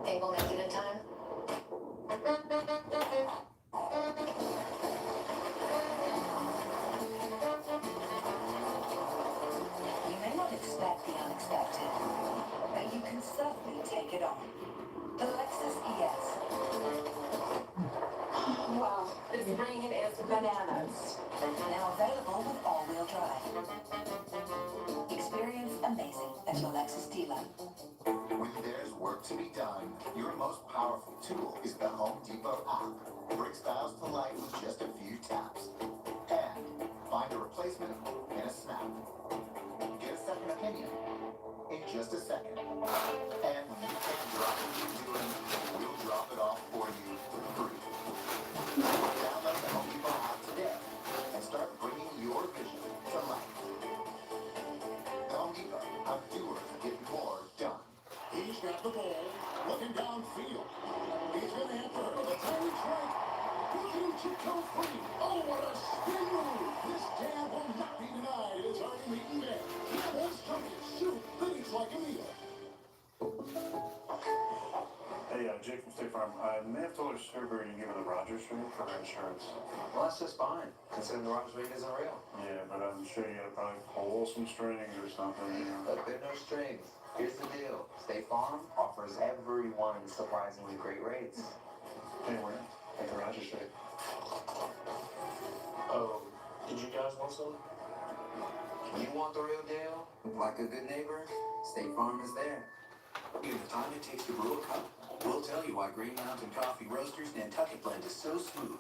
Think we'll make it in time? You may not expect the unexpected, but you can certainly take it on. The Lexus ES. Wow, this rain is bananas. Now available with all-wheel drive. Experience amazing at your Lexus dealer. When there's work to be done, your most powerful tool is the Home Depot app. Brings styles to life with just a few taps. And find a replacement in a snap. Get a second opinion in just a second. And when you can't drop what you're doing, we'll drop it off for you for free. Download the Home Depot app today and start bringing your vision to life. The Home Depot, how doers get more done. He's got the ball, looking downfield. He's going to enter the tiny track. Blue Chico free. Oh, what a spin move. This jab will not be denied. It's already meeting there. Campbell's coming to shoot. Finish like a meal. Hey, Jake from State Farm. I may have told her Sherbury to give her the Rogers rate for her insurance. Well, that's just fine, considering the Rogers rate isn't real. Yeah, but I'm sure you gotta probably pull some strings or something, you know. Look, there are no strings. Here's the deal. State Farm offers everyone surprisingly great rates. Anyway, like the Rogers rate. Oh, did you guys want some? You want the real deal? Like a good neighbor, State Farm is there. In the time it takes to brew a cup, we'll tell you why Green Mountain Coffee Roasters Nantucket Blend is so smooth.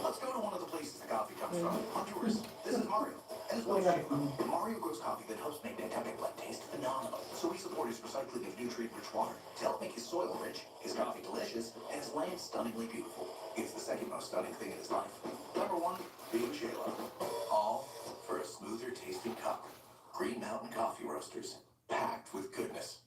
Let's go to one of the places the coffee comes from, Honduras. This is Mario, and his wife Shayla. Mario grows coffee that helps make Nantucket Blend taste phenomenal. So we support his recycling of nutrient-rich water to help make his soil rich, his coffee delicious, and his land stunningly beautiful. It's the second most stunning thing in his life. Number one, being Shayla. All for a smoother tasting cup. Green Mountain Coffee Roasters, packed with goodness.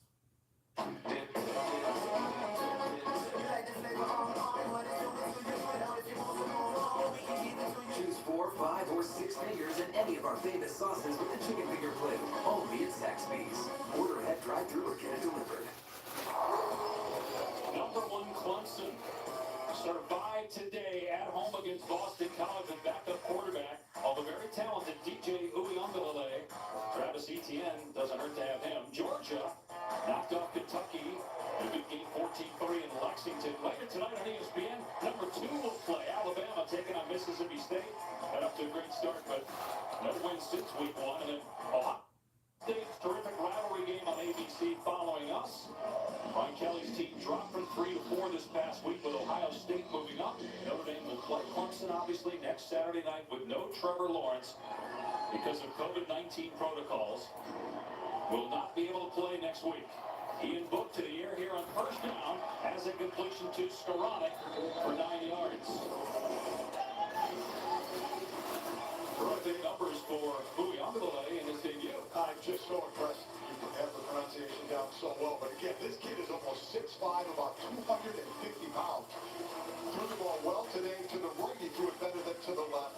Choose 4, 5, or 6 fingers in any of our famous sauces with the chicken finger plate. Only at Zaxby's. Order ahead, drive-thru, or get it delivered. Number 1, Clemson. Survived today at home against Boston College and backup quarterback, although very talented DJ Uiagalelei. Travis Etienne, doesn't hurt to have him. Georgia knocked off Kentucky in a good game 14-3 in Lexington. Later tonight on ESPN, number 2 will play. Alabama taking on Mississippi State. Got up to a great start, but no win since week 1. And then Ohio State's terrific rivalry game on ABC following us. Brian Kelly's team dropped from 3 to 4 this past week with Ohio State moving up. Notre Dame will play Clemson, obviously, next Saturday night with no Trevor Lawrence because of COVID-19 protocols. Will not be able to play next week. Ian Book to the air here on first down as a completion to Skoranek for 9 yards. Terrific numbers for Uiagalelei in his debut. I'm just so impressed. You have the pronunciation down so well. But again, this kid is almost 6'5", about 250 pounds. Threw the ball well today to the right. He threw it better than to the left.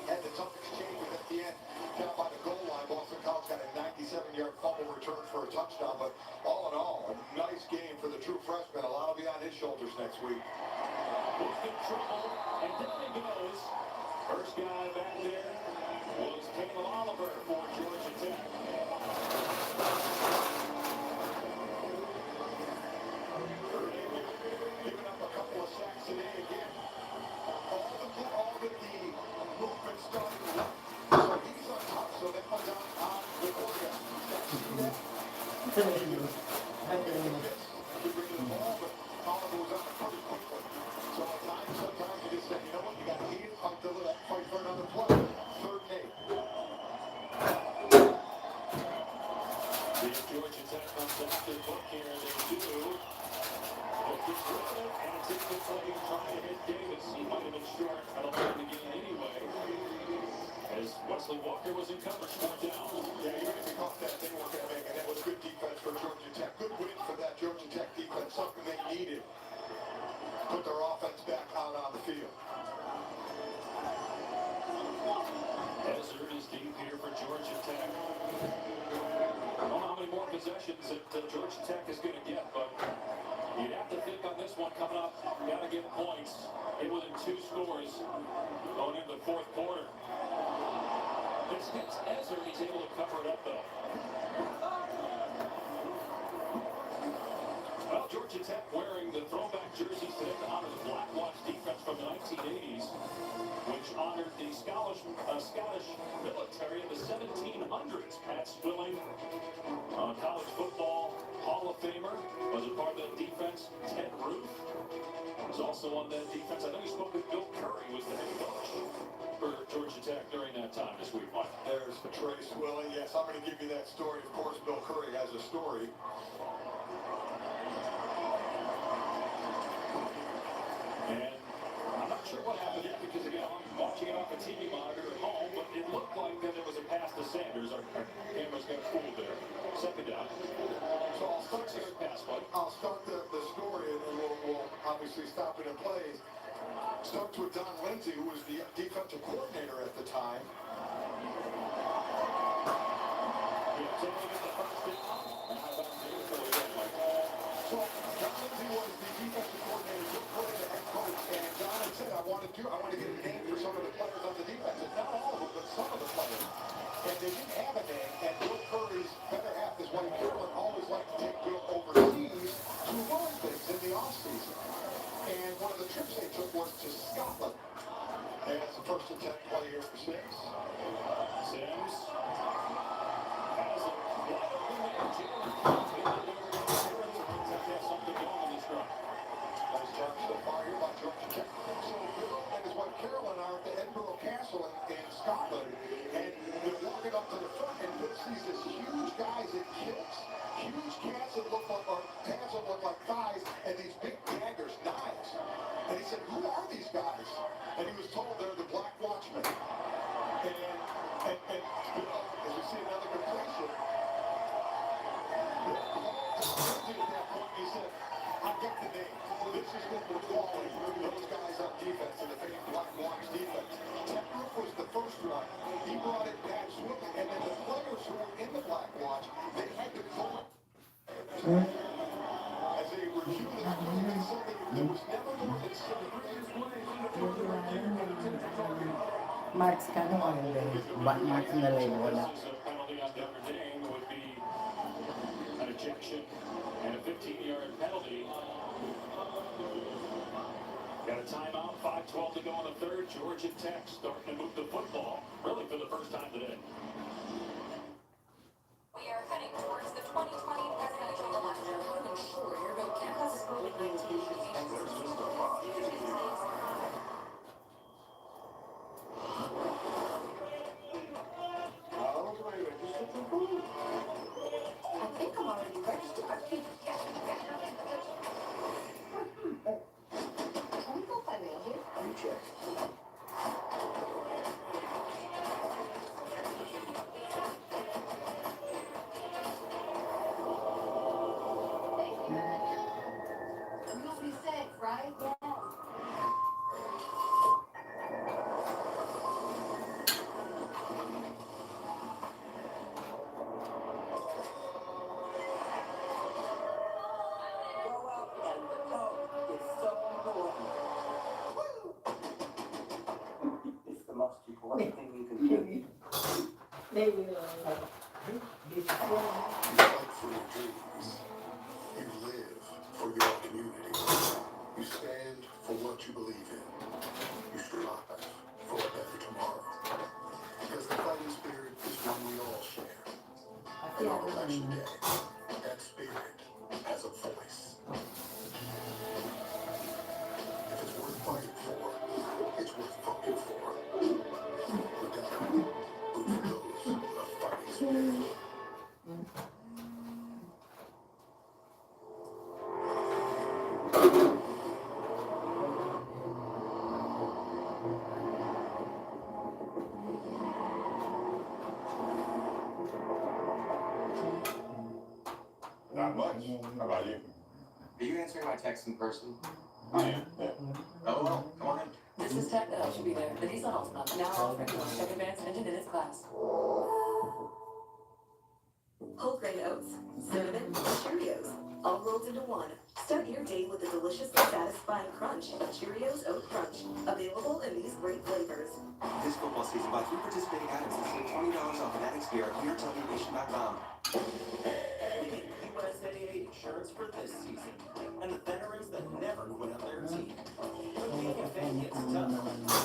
Had the tough exchange with at the end. Down by the goal line, Boston College got a 97-yard fumble return for a touchdown. But all in all, a nice game for the true freshman. A lot will be on his shoulders next week. Book in trouble, and down he goes. First guy back there was Caleb Oliver for Georgia Tech. Giving up a couple of sacks today again. All the movement starting to run. So he's on top, so that comes out on the quarterback. He brings the ball, but Oliver was out pretty quickly. So at times, sometimes you just say, you know what, you got to eat it, fight for another play. 3rd and 8. If Georgia Tech comes after Book here, they do. Book is with it, and it's incomplete, trying to hit Davis. He might have been short. That'll play the game anyway. As Wesley Walker was in coverage, 4th down. Yeah, even if he caught that, they weren't going to make it. That was good defense for Georgia Tech. Good win for that Georgia Tech defense, something they needed. Put their offense back out on the field. Hazard is deep here for Georgia Tech. I don't know how many more possessions that Georgia Tech is going to get, but you'd have to think Broncos going into the fourth quarter. This hits Ezra. He's able to cover it up, though. Well, Georgia Tech wearing the throwback jerseys today to honor the Black Watch defense from the 1980s, which honored the Scottish military in the 1700s. Pat Swilling, college football Hall of Famer, was a part of that defense. Ted Roof was also on that defense. I know you spoke with Bill Curry, was the head coach for Georgia Tech during that time this week, Mike. There's Trey Swilling. Yes, I'm going to give you that story. Of course, Bill Curry has a story. And I'm not sure what happened yet because, again, I'm watching it off a TV monitor at home, but it looked like that there was a pass to Sanders. Our cameras got fooled there. Second down. So I'll start the story, and we'll obviously stop it in plays. Starts with Don Lindsay, who was the defensive coordinator at the time. So they get the first down. And how about the So Don Lindsay was the defensive coordinator, Bill Curry the head coach, and Don had said, I want to get a name for some of the players on the defense. And not all of them, but some of the players. And they didn't have a name, and Bill Curry's better half, his wife Carolyn, always liked to take Bill overseas to learn things in the offseason. And one of the trips they took was to Scotland. And that's the first attempt play here for Sims. Sims has a wide open man. Jalen has something going on this drive. Nice job so far here by Georgia Tech. So Bill and his wife Carolyn are at the Edinburgh Castle in Scotland. And they're walking up to the front, and Bill sees this huge guys in kilts. Huge cats that look like, or tabs that look like thighs, and these big daggers, knives. And he said, who are these guys? And he was told they're the Black Watchmen. And Bill, as we see another completion, Bill called Lindsay at that point, and he said, I got the name. This is what we're calling those guys on defense in the fake Black Watch defense. Ted Roof was the first one. He brought in Pat Swilling, and then the players who were in the Black Watch, they had to go as they reviewed the play, they said that there was never more than 7 Mark's kind of on the Mark's in the label. A penalty on Denver Dane would be an ejection and a 15-yard penalty. Got a timeout, 5:12 to go in the third. Georgia Tech starting to move the football, really for the first time today. We are heading towards the 2020 presidential election. Ensure your vote counts. I think I'm already registered. I think I nailed it. You check. You'll be safe, right? Yeah. Go out and vote is so important. It's the most important thing you can do. They will. You fight for your dreams. You live for your community. You stand for what you believe in. You strive for a better tomorrow. Because the fighting spirit is one we all share. And on election day, that spirit has a voice. If it's worth fighting for, it's worth voting for. We gotta root for those with a fighting spirit. Not much. How about you? Are you answering my text in person? I am. Yeah. Oh, well, come on in. This is Tech that I should be there, but he's not all stuff. Now offering Tech Advanced Engine in his class. Whole grain oats, cinnamon, Cheerios. all rolled into one. Start your day with a deliciously satisfying crunch of Cheerios Oat Crunch. Available in these great flavors. This football season, buy 3 participating items and save $20 off Fanatics gear at HereTownNation.com. We need USAA insurance for this season, and the veterans that never quit on their team. When being a fan gets tough,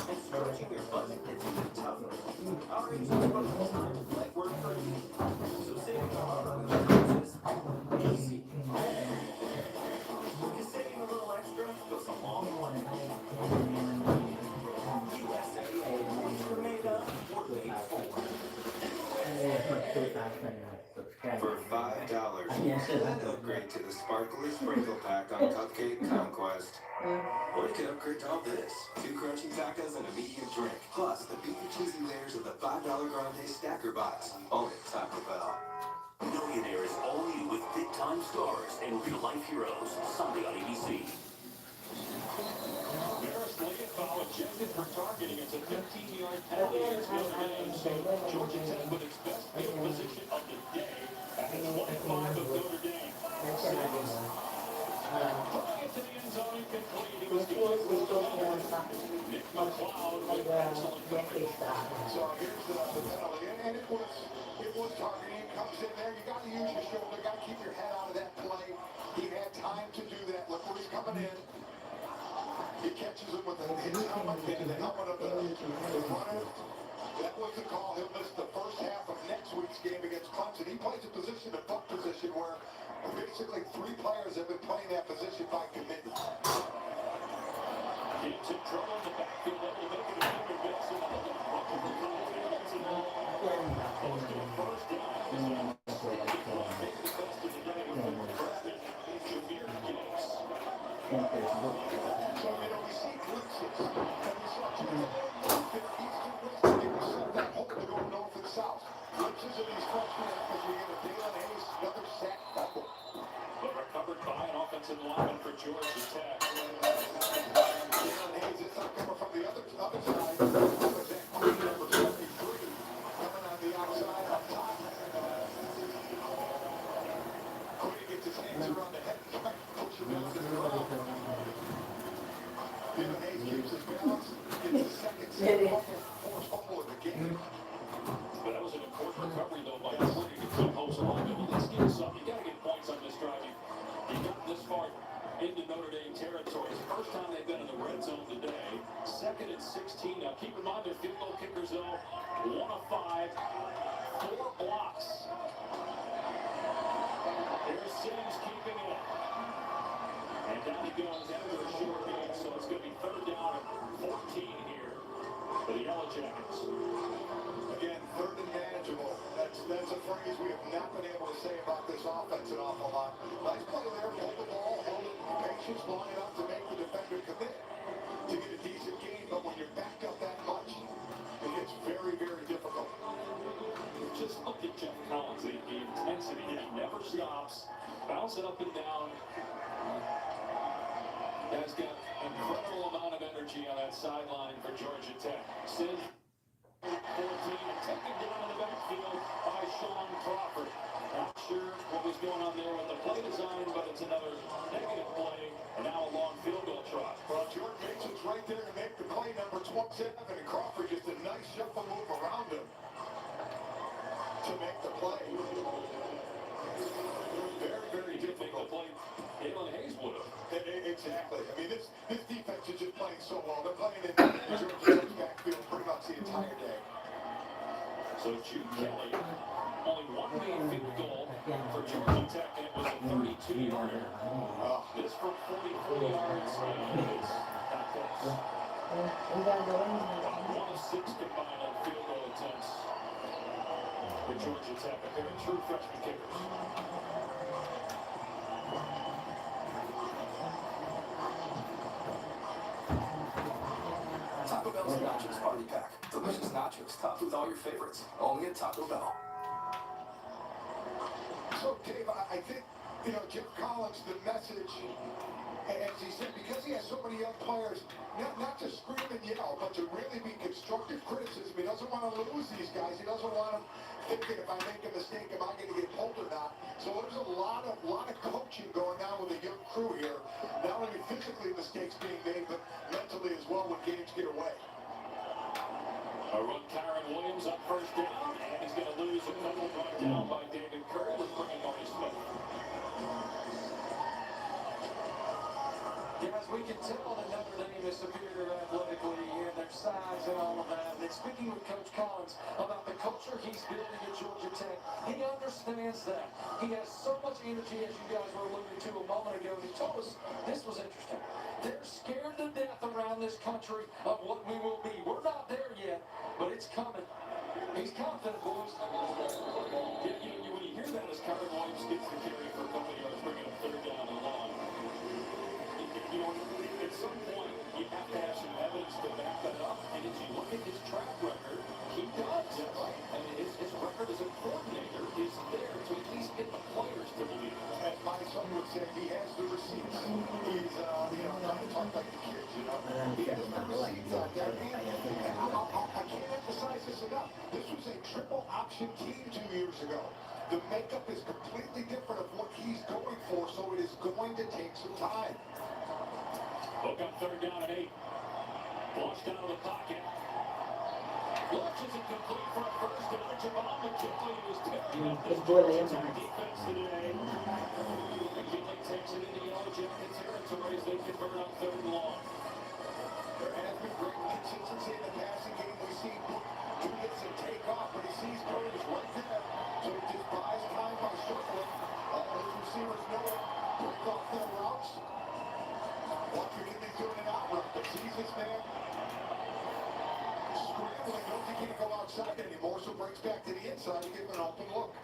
and stretching your budget gets even tougher, our agents put the time and legwork for you. So saving a lot on insurance is easy. Because saving a little extra goes a long way. USAA, we're made up, we're made for. For $5, upgrade to the Sparkly Sprinkle Pack on Cupcake Conquest. Or you can upgrade to all this. 2 crunchy tacos and a medium drink. Plus, the beefy cheesy layers of the $5 Grande Stacker Box. Only at Taco Bell. Millionaires all new with big time stars and real life heroes. Sunday on ABC. Ferris Leggett foul ejected for targeting. It's a 15-yard penalty against Notre Dame. So Georgia Tech with its best field position of the day at the 25 of Notre Dame. Throwing it to the end zone incomplete. He was good. Nick McLeod with excellent coverage. So here's the penalty, and it was targeting. Comes in there, you got to use your shoulder, got to keep your head out of that play. He had time to do that. Look where he's coming in. He catches him with his helmet into the helmet of the runner. That was the call. He'll miss the first half of next week's game against Clemson. He plays a position, a punt position, where basically 3 players have been playing that position by committee. Gets in trouble in the backfield. That will make it a bigger base. And goes to a first down. But recovered by an offensive lineman for Georgia Tech. Jalen Hayes is not coming from the other side. Number 73 coming on the outside up top. Quinn gets his hands around the head and push him down to the ground. Jalen Hayes keeps his balance. Gets the second forced fumble of the game. But that was an important recovery, though, by Quinn to get some hopes along. But let's get something. You got to get points on this drive. You got this far into Notre Dame territory. It's the first time they've been in the red zone today. 2nd and 16. Now, keep in mind their field goal kickers, though, 1 of 5, 4 blocks. There's Sims keeping it. And down he goes after a short game. So it's going to be 3rd down and 14 here for the Yellow Jackets. Again, 3rd and manageable. That's a phrase we have not been able to say about this offense an awful lot. Nice play there, hold the ball, hold it in patience long enough to make the defender commit to get a decent game, but when you're backed up that much, it gets very, very difficult. Just look at Jeff Collins, the intensity. He never stops, bouncing up and down. Has got an incredible amount of energy on that sideline for Georgia Tech. Sid 14 and taken down in the backfield by Sean Crawford. Not sure what was going on there with the play design, but it's another negative play, and now a long field goal try. Well, Jordan Mason's right there to make the play, number 27, and Crawford just a nice shuffle move around him to make the play. Very, very difficult. The play Jalen Hayes would have. Exactly. I mean, this defense is just playing so well. They're playing in Georgia Tech's backfield pretty much the entire day. So Jude Kelly, only 1 made field goal for Georgia Tech, and it was a 32-yarder. This from 44 yards, and it's not close. 1 of 6 combined on field goal attempts for Georgia Tech. A pair of true freshman kickers. Taco Bell's Nachos Party Pack. Delicious nachos topped with all your favorites. Only at Taco Bell. So, Dave, I think, Jeff Collins, the message, as he said, because he has so many young players, not to scream and yell, but to really be constructive criticism. He doesn't want to lose these guys. He doesn't want them thinking if I make a mistake, am I going to get pulled or not? So there's a lot of coaching going on with a young crew here. Not only physically mistakes being made, but mentally as well when games get away. A run, Kyron Williams up first down, and he's going to lose a couple brought down by David Curry with bringing Marty Smith. Guys, we can tell that Notre Dame is superior athletically in their size and all of that. And speaking with Coach Collins about the culture he's building at Georgia Tech, he understands that. He has so much energy, as you guys were alluding to a moment ago. And he told us this was interesting. They're scared to death around this country of what we will be. We're not there yet, but it's coming. He's confident, boys. Yeah, when you hear that as Kyron Williams gets the carry for a couple of yards, bringing up third down and long. At some point, you have to have some evidence to back that up. And if you look at his track record, he does. I mean, his record as a coordinator is there to at least get the players to believe it. As my son would say, he has the receipts. He's, not to talk like the kids, He has the receipts out there. I can't emphasize this enough. This was a triple option team 2 years ago. The makeup is completely different of what he's going for, so it is going to take some time. Look on third down and 8. Flushed out of the pocket. Launches it complete for a first down. Jamal McKinley was tearing up this Georgia Tech defense today. McKinley takes it into Yellow Jacket territory as they convert on third and long. There has been great consistency in the passing game. We see do this and take off, but he sees Curtis right there. So he just buys time by circling. His receivers know it. Break off their routes. Watch McKinley doing an out route, but sees this man scrambling. Knows he can't go outside anymore, so breaks back to the inside to give him an open look.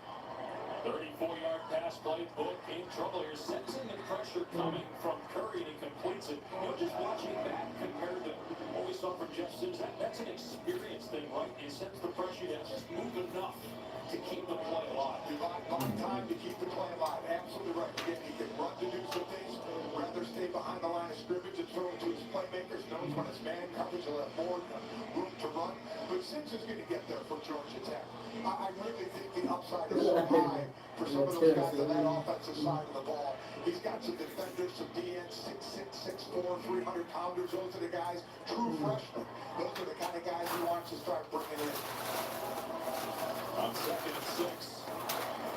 34-yard pass play, Book in trouble here, sensing the pressure coming from Curry, and he completes it. Just watching that compared to what we saw from Jeff Sims, that's an experience thing, right? He sends the pressure down, just move enough to keep the play alive. Divide time to keep the play alive. Absolutely right. Again, he can run to do some things, rather stay behind the line of scrimmage and throw it to his playmakers. Knows when it's man coverage, he'll have more room to run. But Sims is going to get there for Georgia Tech. I really think the upside is so high for some of those guys on that offensive side of the ball. He's got some defenders, some DNs, 6'6", 6'4", 300-pounders. Those are the guys, true freshmen. Those are the kind of guys he wants to start bringing in. On second and 6,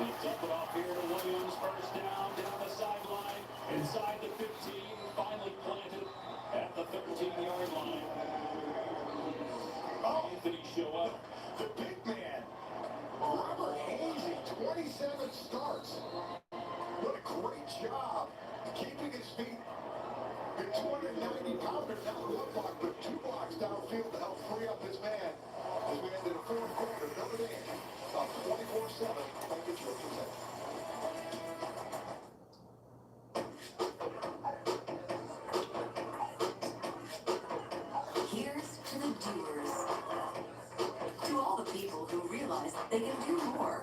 they dump it off here to Williams. First down the sideline, inside the 15, finally planted at the 13-yard line. Anthony show up. The big man, Robert Hazy, 27 starts. What a great job keeping his feet. The 290-pounder, not one block, but 2 blocks downfield to help free up his man. As we ended the fourth quarter, Notre Dame up 24-7. Thank you, Georgia Tech. Here's to the doers. To all the people who realize they can do more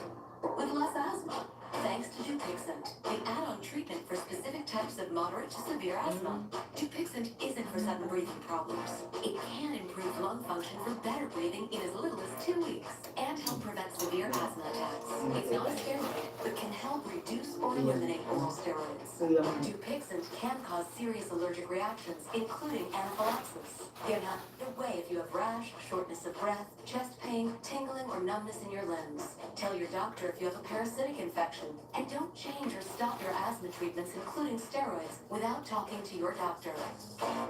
with less asthma. Thanks to Dupixent, the add-on treatment for specific types of moderate to severe asthma. Dupixent isn't for sudden breathing problems. It can improve lung function for better breathing in as little as 2 weeks and help prevent severe asthma attacks. It's not a steroid, but can help reduce or eliminate oral steroids. Dupixent can cause serious allergic reactions, including anaphylaxis. Get out of the way if you have rash, shortness of breath, chest pain, tingling, or numbness in your limbs. Tell your doctor if you have a parasitic infection. And don't change or stop your asthma treatments, including steroids, without talking to your doctor.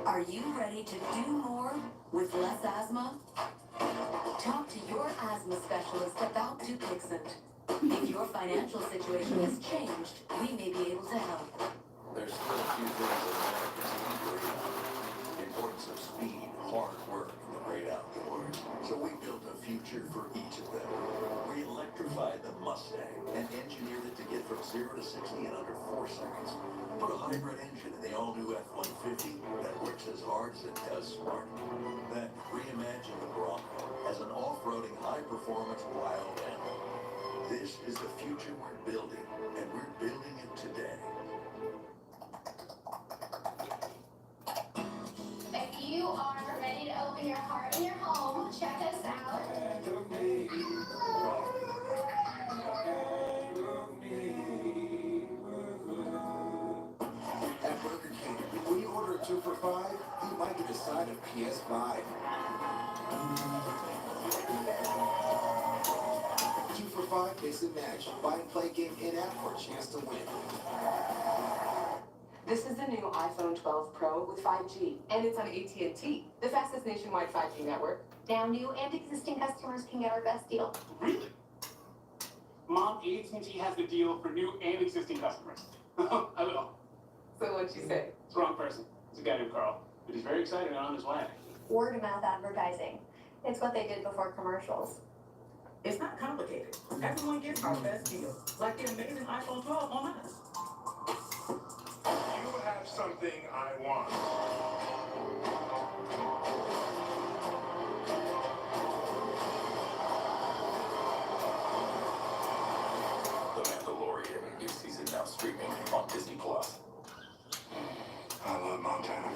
Are you ready to do more with less asthma? Talk to your asthma specialist about Dupixent. If your financial situation has changed, we may be able to help. There's still a few things that Americans can agree on. The importance of speed, hard work, and the great outdoors. So we built a future for each of them. We electrified the Mustang and engineered it to get from 0 to 60 in under 4 seconds. Put a hybrid engine in the all-new F-150 that works as hard as it does smart. Then reimagined the Bronco as an off-roading, high-performance wild animal. This is the future we're building, and we're building it today. If you are ready to open your heart and your home, check us out. For 2 for $5, you might get a side of PS5. 2 for $5, mix and match. Buy and play game in-app for a chance to win. This is the new iPhone 12 Pro with 5G, and it's on AT&T, the fastest nationwide 5G network. Now new and existing customers can get our best deal. Really? Mom, AT&T has the deal for new and existing customers. I will. So what'd you say? It's the wrong person. It's a guy named Carl. But he's very excited and on his way. Word of mouth advertising. It's what they did before commercials. It's not complicated. Everyone gets our best deal, like the amazing iPhone 12 on us. You have something I want. The Mandalorian, new season now streaming on Disney Plus. I love Montana.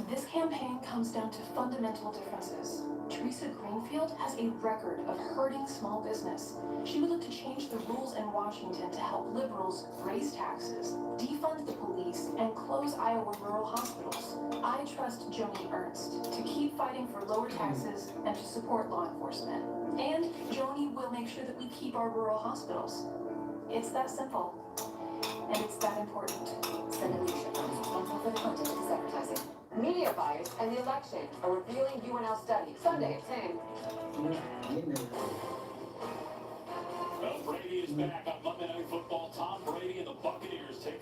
This campaign comes down to fundamental differences. Teresa Greenfield has a record of hurting small business. She would look to change the rules in Washington to help liberals raise taxes, defund the police, and close Iowa rural hospitals. I trust Joni Ernst to keep fighting for lower taxes and to support law enforcement. And Joni will make sure that we keep our rural hospitals. It's that simple. And it's that important. Senate leadership is responsible for the content of this advertising. Media bias and the election, a revealing UNL study, Sunday at 10. Well, Brady is back on Monday Night Football. Tom Brady and the Buccaneers take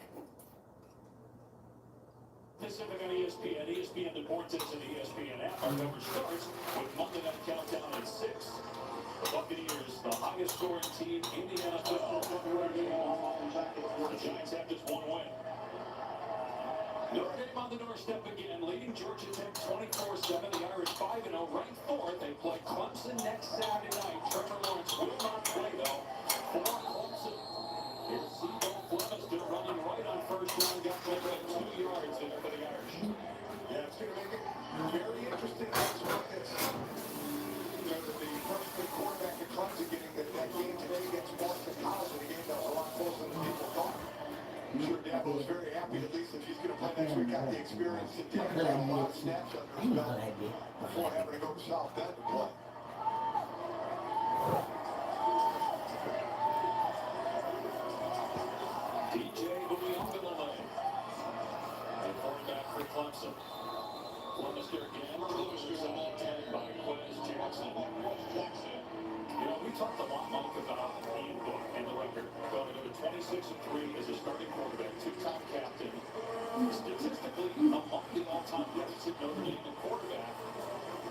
Pacific on ESPN. ESPN reports it to the ESPN app. Our coverage starts with Monday Night Countdown at 6. The Buccaneers, the highest scoring team in the NFL. The Giants have just one win. Notre Dame on the doorstep again, leading Georgia Tech 24-7. The Irish 5-0, ranked 4th. They play Clemson next Saturday night. Trevor Lawrence will not play, though, for Clemson. Here's Seagull Flemister running right on first down. Got to make 2 yards there for the Irish. Yeah, it's going to make it very interesting. That's what it's, you know, the freshman quarterback at Clemson getting that game today against Boston College, and a game that was a lot closer than people thought. I'm sure Dabo is very happy, at least if he's going to play next week, got the experience to take a lot of snaps under his belt before having to go to South Bend to play. DJ Uiagalelei, the quarterback for Clemson. Flemister again, loses on that tag by Quez Jackson. You know, we talked a lot, Mike, about Ian Book and the record. Going to go to 26-3 as a starting quarterback, two-time captain. Statistically, among the all-time best at Notre Dame at quarterback.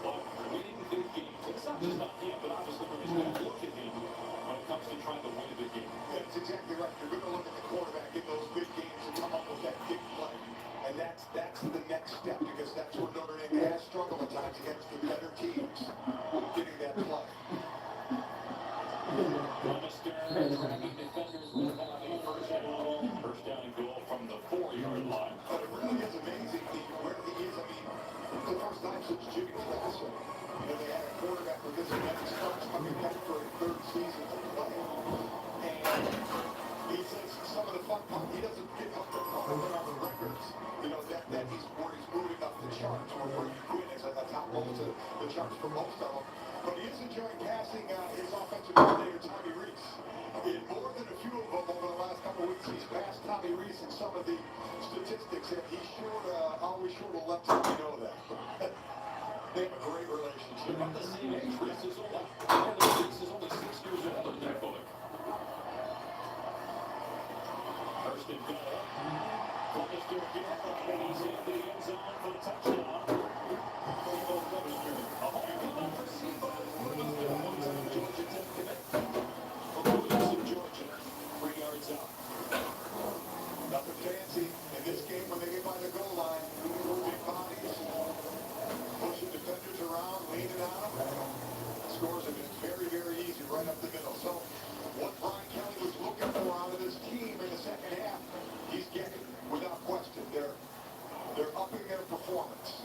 But winning big games, it's not just on him, but obviously from his back, look at him when it comes to trying to win a big game. That's exactly right. You're going to look at the quarterback in those big games and come up with that big play. And that's the next step, because that's where Notre Dame has struggled at times against the better teams, getting that play. Flemister dragging defenders with a first down and goal from the 4-yard line. But it really is amazing where he is. I mean, the first time since Jimmy Clausen, you know, they had a quarterback with this and he starts coming back for a third season to play. And he says some of the fun part, he doesn't get up there on the records. You know, that he's where he's moving up the charts, where you win as a top most of the charts for most of them. But he is enjoying passing his offensive coordinator, Tommy Rees. In more than a few of them over the last couple of weeks, he's passed Tommy Rees in some of the statistics, and he's always sure to let Tommy know that. They have a great relationship. About the same age, Rees is only 6 years older than Bullock. First and goal. Flemister again, and he's in the end zone for the touchdown. A home run for Seagull. One-time Georgia Tech commit. Williams of Georgia, 3 yards out. Nothing fancy in this game when they get by the goal line. Big bodies, pushing defenders around, leaning on them. Scores have been very, very easy right up the middle. So what Brian Kelly was looking for out of this team in the second half, he's getting without question. They're upping their performance.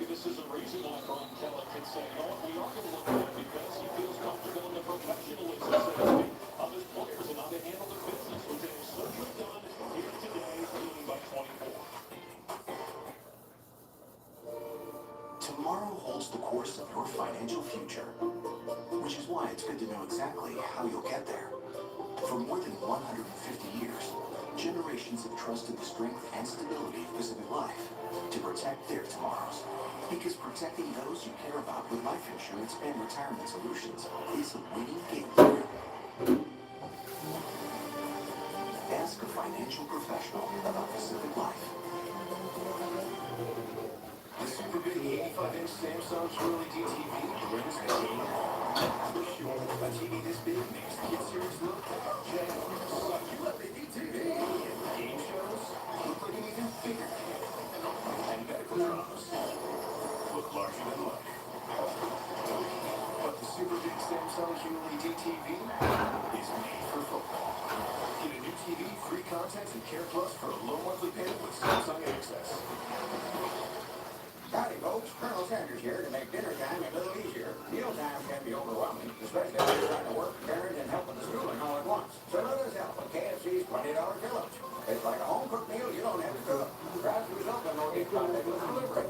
this is a reason why Brian Keller can say, you know what, we are going to look at it because he feels comfortable in the professionalism, so to speak, of his players and how they handle their business, which they have certainly done here today, leading by 24. Tomorrow holds the course of your financial future, which is why it's good to know exactly how you'll get there. For more than 150 years, generations have trusted the strength and stability of Pacific Life to protect their tomorrows. Because protecting those you care about with life insurance and retirement solutions is a winning game plan. Ask a financial professional about Pacific Life. The super big 85-inch Samsung QLED TV brings the game home. For sure, a TV this big makes kids serious look like our channels. A QLED TV. Game shows look like an even bigger kid. And medical dramas look larger than life. But the super big Samsung QLED TV is made for football. Get a new TV, free content, and Care Plus for a low monthly payment with Samsung Access. Howdy, folks. Colonel Sanders here to make dinner time a little easier. Meal times can be overwhelming, especially if you're trying to work, parent, and help with the schooling all at once. So let us help with KFC's $20 fill-ups. It's like a home-cooked meal you don't have to cook. Drive-throughs open or get contact with delivery.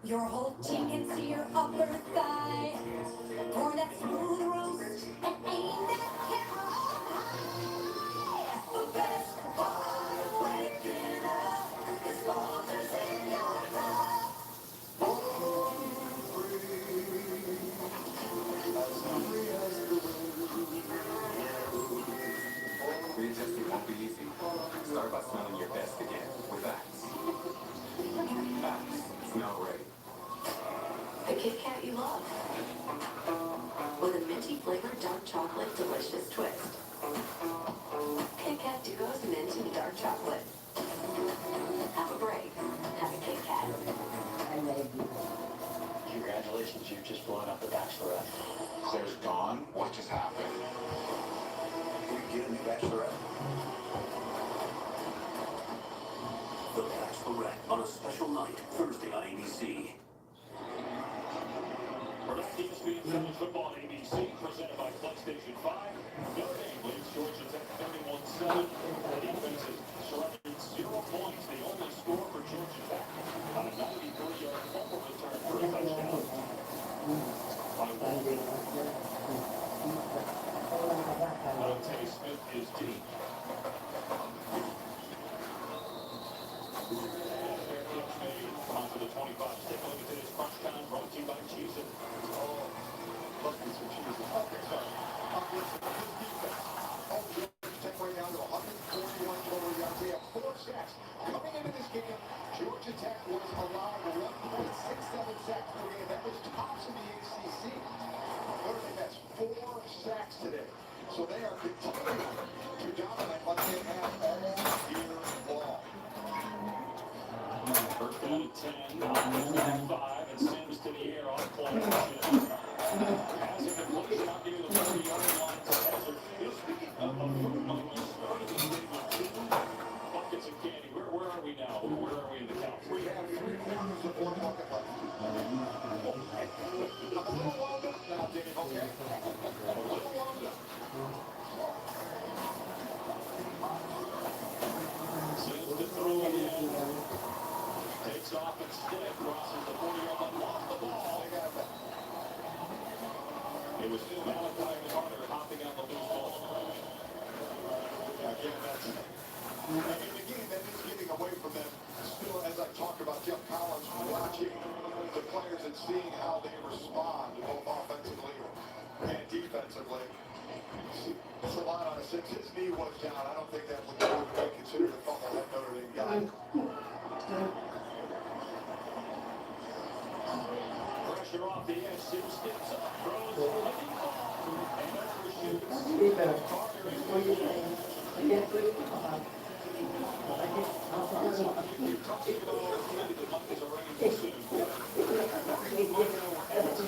Your whole chicken to your upper thigh. Pour that smooth roast and aim that camera high. The best part of waking up is Father's in your lap. Readjusting won't be easy. Start by smelling your best again with Axe. Axe. Smell ready. The Kit Kat you love. With a minty flavored dark chocolate delicious twist. Kit Kat Duo's mint and dark chocolate. Have a break. Have a Kit Kat. Congratulations, you've just blown up the Bachelorette. Claire's gone? What just happened? Did we get a new Bachelorette? The Bachelorette on a special night, Thursday on ABC. For next ESPN College Football on ABC, presented by PlayStation 5. Notre Dame leads Georgia Tech 31-7. The defense has surrendered 0 points, the only score for Georgia Tech on a 93-yard fumble return for a touchdown. By Walden. Monte Smith is deep. Onto the 25. Take a look at today's Crunch Time, brought to you by Cheez-It. Oh, must be some Cheez-It. Okay, sorry. This defense. Oh, Georgia Tech way down to 141 total yards. They have 4 sacks. Coming into this game, Georgia Tech was allowed 1.67 sacks per game. That was tops in the ACC. Notre Dame has 4 sacks today. So they are continuing to dominate what they have all year long. First down at 10, 5, and Sims to the air on play action. Passing completion out near the 40-yard line to Hazard. Speaking of football, you started this game with 2 buckets of candy. Where are we now? Where are we in the count? We have 3 quarters of 1 bucket left. I'm a little wound up now, Dave, okay? I'm a little wound up. Sims to throw it in. Takes off instead, crosses the 40-yard line, lost the ball. It was still Malachi Carter hopping on the loose ball. Again, that's again, that is getting away from them. Still, as I talk about Jeff Collins, watching the players and seeing how they respond, both offensively and defensively. It's a lot on a 6. His knee was down. I don't think that would be considered a fumble that Notre Dame got. pressure off the edge. Sim steps up, throws a deep ball, and overshoots. What do you think? I get good. You're talking about maybe the month is already too soon.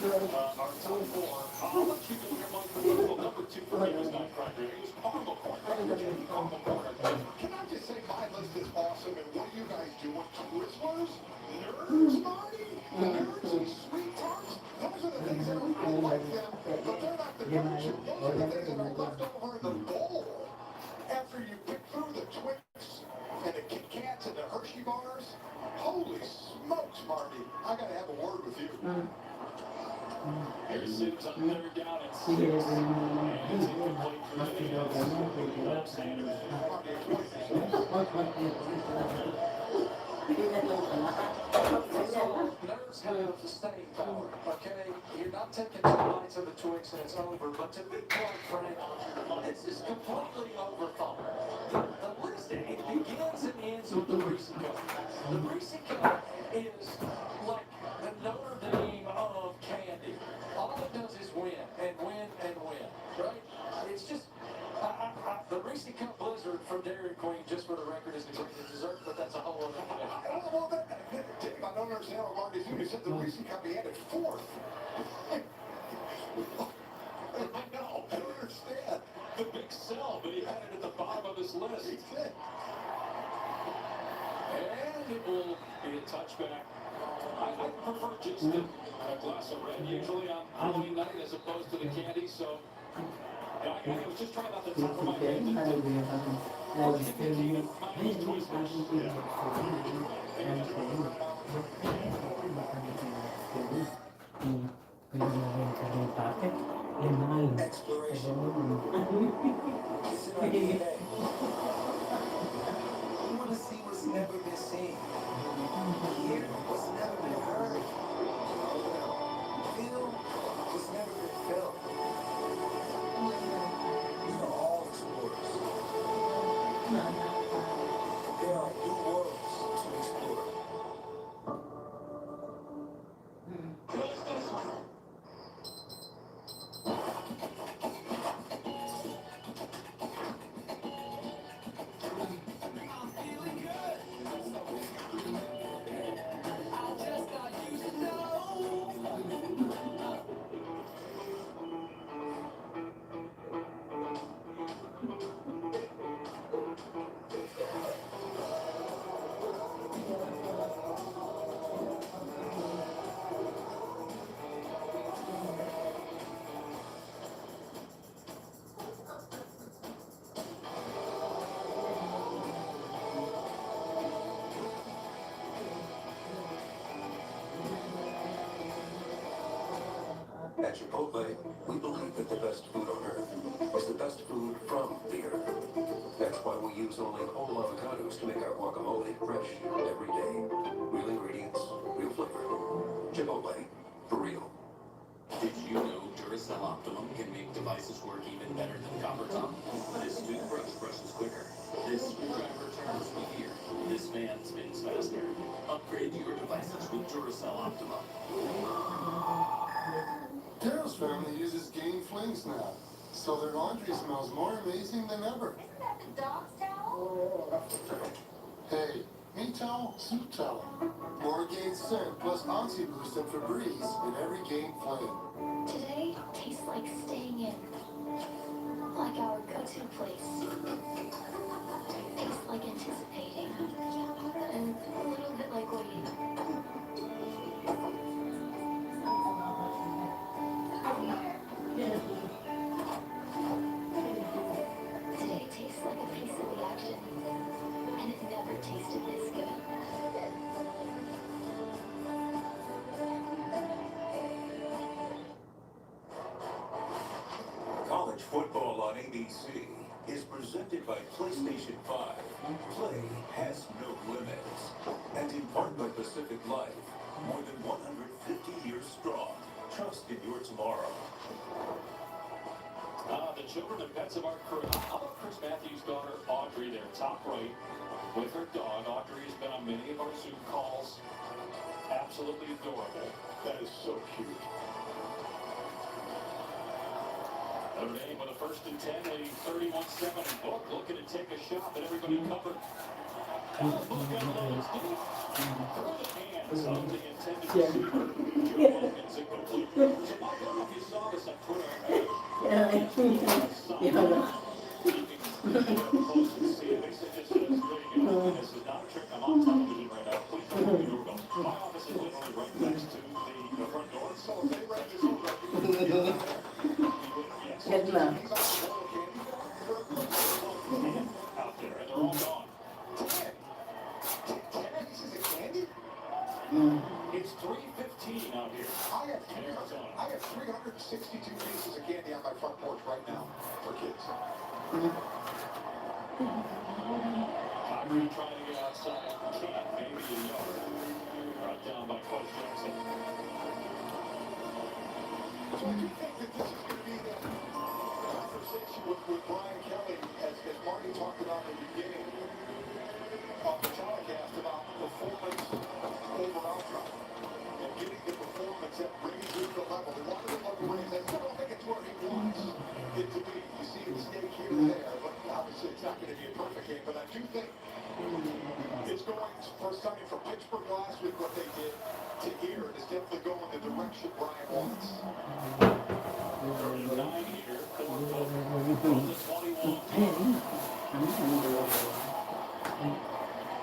Our top four. I'll let you go here, Mike. Well, number 2 for me was not Cracker. It was Caramel Corn. Caramel Corn. Can I just say my list is awesome, and what are you guys doing? Twizzlers? Nerds, Marty? Nerds and sweet tarts? Those are the things that are, I like them, but they're not the nerds. Those are the things that are left over in the bowl. After you pick through the Twix and the Kit Kats and the Hershey bars, holy smokes, Marty. I gotta have a word with you. Here's Sims on 3rd down and 6. And it's incomplete for the Sanders. Nerds have the staying power, okay? You're not taking 2 bites of the Twix and it's over, but to be quite frank, this is completely overthought. The list, it begins and ends with the Reese Cup. The Reese Cup is like the Notre Dame of candy. All it does is win and win and win, right? It's just, the Reese Cup Blizzard from Dairy Queen, just for the record, is the greatest dessert, but that's a whole other thing. Dave, I don't understand what Marty's doing. He said the Reese Cup he had it 4th. I know. I don't understand. The big sell, but he had it at the bottom of his list. He did. And it will be a touchback. I prefer just a glass of red usually on Halloween night as opposed to the candy, so I was just trying not to top of my head. Exploration. You want to see what's never been seen. Hear what's never been heard. Feel what's never been felt. We are all explorers. There are new worlds to explore. At Chipotle, we believe that the best food on earth is the best food from the earth. That's why we use only whole avocados to make our guacamole fresh every day. Real ingredients, real flavor. Chipotle, for real. Did you know Duracell Optimum can make devices work even better than Copper Top? This toothbrush brushes quicker. This screwdriver turns speedier. This fan spins faster. Upgrade your devices with Duracell Optimum. Daryl's family uses Gain Flings now, so their laundry smells more amazing than ever. Isn't that the dog's towel? Hey, me towel, suit towel. More Gain scent plus Oxy Boost and Febreze in every Gain Flame. Today tastes like staying in. Like our go-to place. Tastes like anticipating. And a little bit like waiting. Today tastes like a piece of the action. And it never tasted this good. College football on ABC is presented by PlayStation 5. Play has no limits. And in part by Pacific Life, more than 150 years strong. Trust in your tomorrow. The children and pets of our crew. How about Chris Matthews' daughter, Audrey, there, top right, with her dog. Audrey has been on many of our Zoom calls. Absolutely adorable. That is is so cute. Notre Dame with a 1st and 10, leading 31-7. And Book looking to take a shot, but everybody covered. Now Book got a little deep. Through the hands of the intended receiver. Joe Wilkins incomplete. So Mike, I don't know if you saw this on Twitter. Close to see it. They said this is video. This is not a trick. I'm on television right now. Please don't ring the doorbell. My office is literally right next to the front door. So if they ran this over, Good enough. out there, and they're all gone. 10 pieces of candy? It's 3:15 out here. I have 362 pieces of candy on my front porch right now for kids. Kyrie trying to get outside. Can't. Maybe a yard. Brought down by Coach Jackson. So I do think that this is going to be the conversation with Brian Kelly, as Marty talked about in the beginning of the telecast, about performance over outcome and getting the performance that brings you to the level. They wanted to look away. I still don't think it's where he wants it to be. You see a mistake here and there, but obviously it's not going to be a perfect game. But I do think it's going, first time from Pittsburgh last week, what they did to here, and it's definitely going the direction Brian wants. 39 here. From the 21.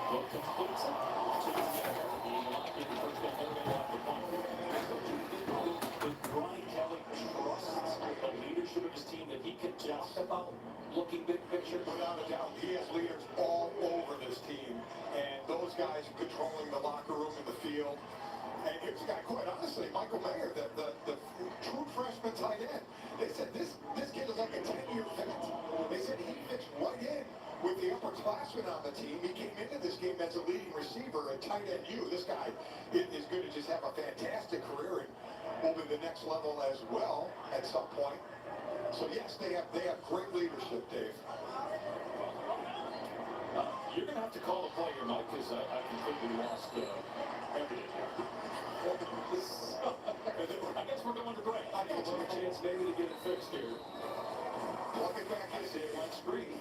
Book completes it. Brian Kelly trusts the leadership of his team that he can just about looking big picture. Without a doubt, he has leaders all over this team, and those guys are controlling the locker room and the field. And here's a guy, quite honestly, Michael Mayer, the true freshman tight end. They said this kid is like a 10-year vet. They said he fits right in with the upperclassmen on the team. He came into this game as a leading receiver at tight end U. This guy is going to just have a fantastic career and move to the next level as well at some point. So yes, they have great leadership, Dave. You're going to have to call the play here, Mike, because I completely lost everything here. I guess we're going to break. I think it's a chance maybe to get it fixed here. Plug it back in, Dave, on screen.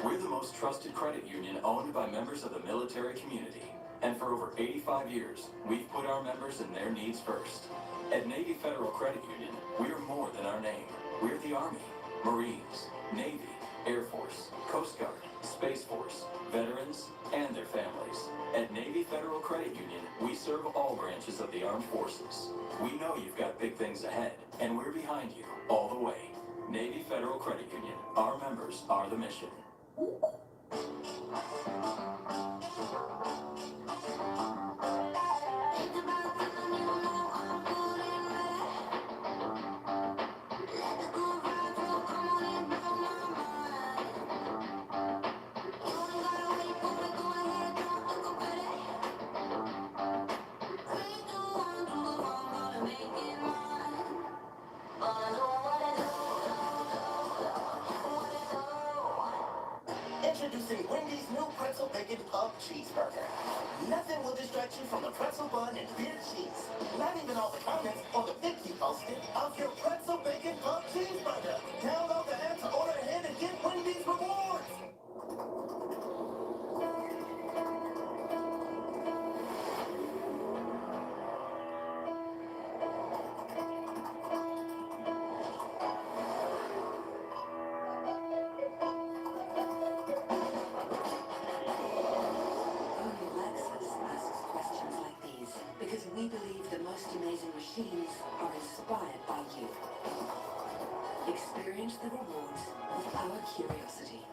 We're the most trusted credit union owned by members of the military community. And for over 85 years, we've put our members and their needs first. At Navy Federal Credit Union, we're more than our name. We're the Army, Marines, Navy, Air Force, Coast Guard, Space Force, veterans, and their families. At Navy Federal Credit Union, we serve all branches of the armed forces. We know you've got big things ahead, and we're behind you all the way. Navy Federal Credit Union. Our members are the mission. Introducing Wendy's new pretzel bacon pub cheeseburger. Nothing will distract you from the pretzel bun and beer cheese. Not even all the comments on the pic you posted of your pretzel bacon pub cheeseburger. Download the app to order ahead and get Wendy's rewards. Because we believe the most amazing machines are inspired by you. Experience the rewards of our curiosity.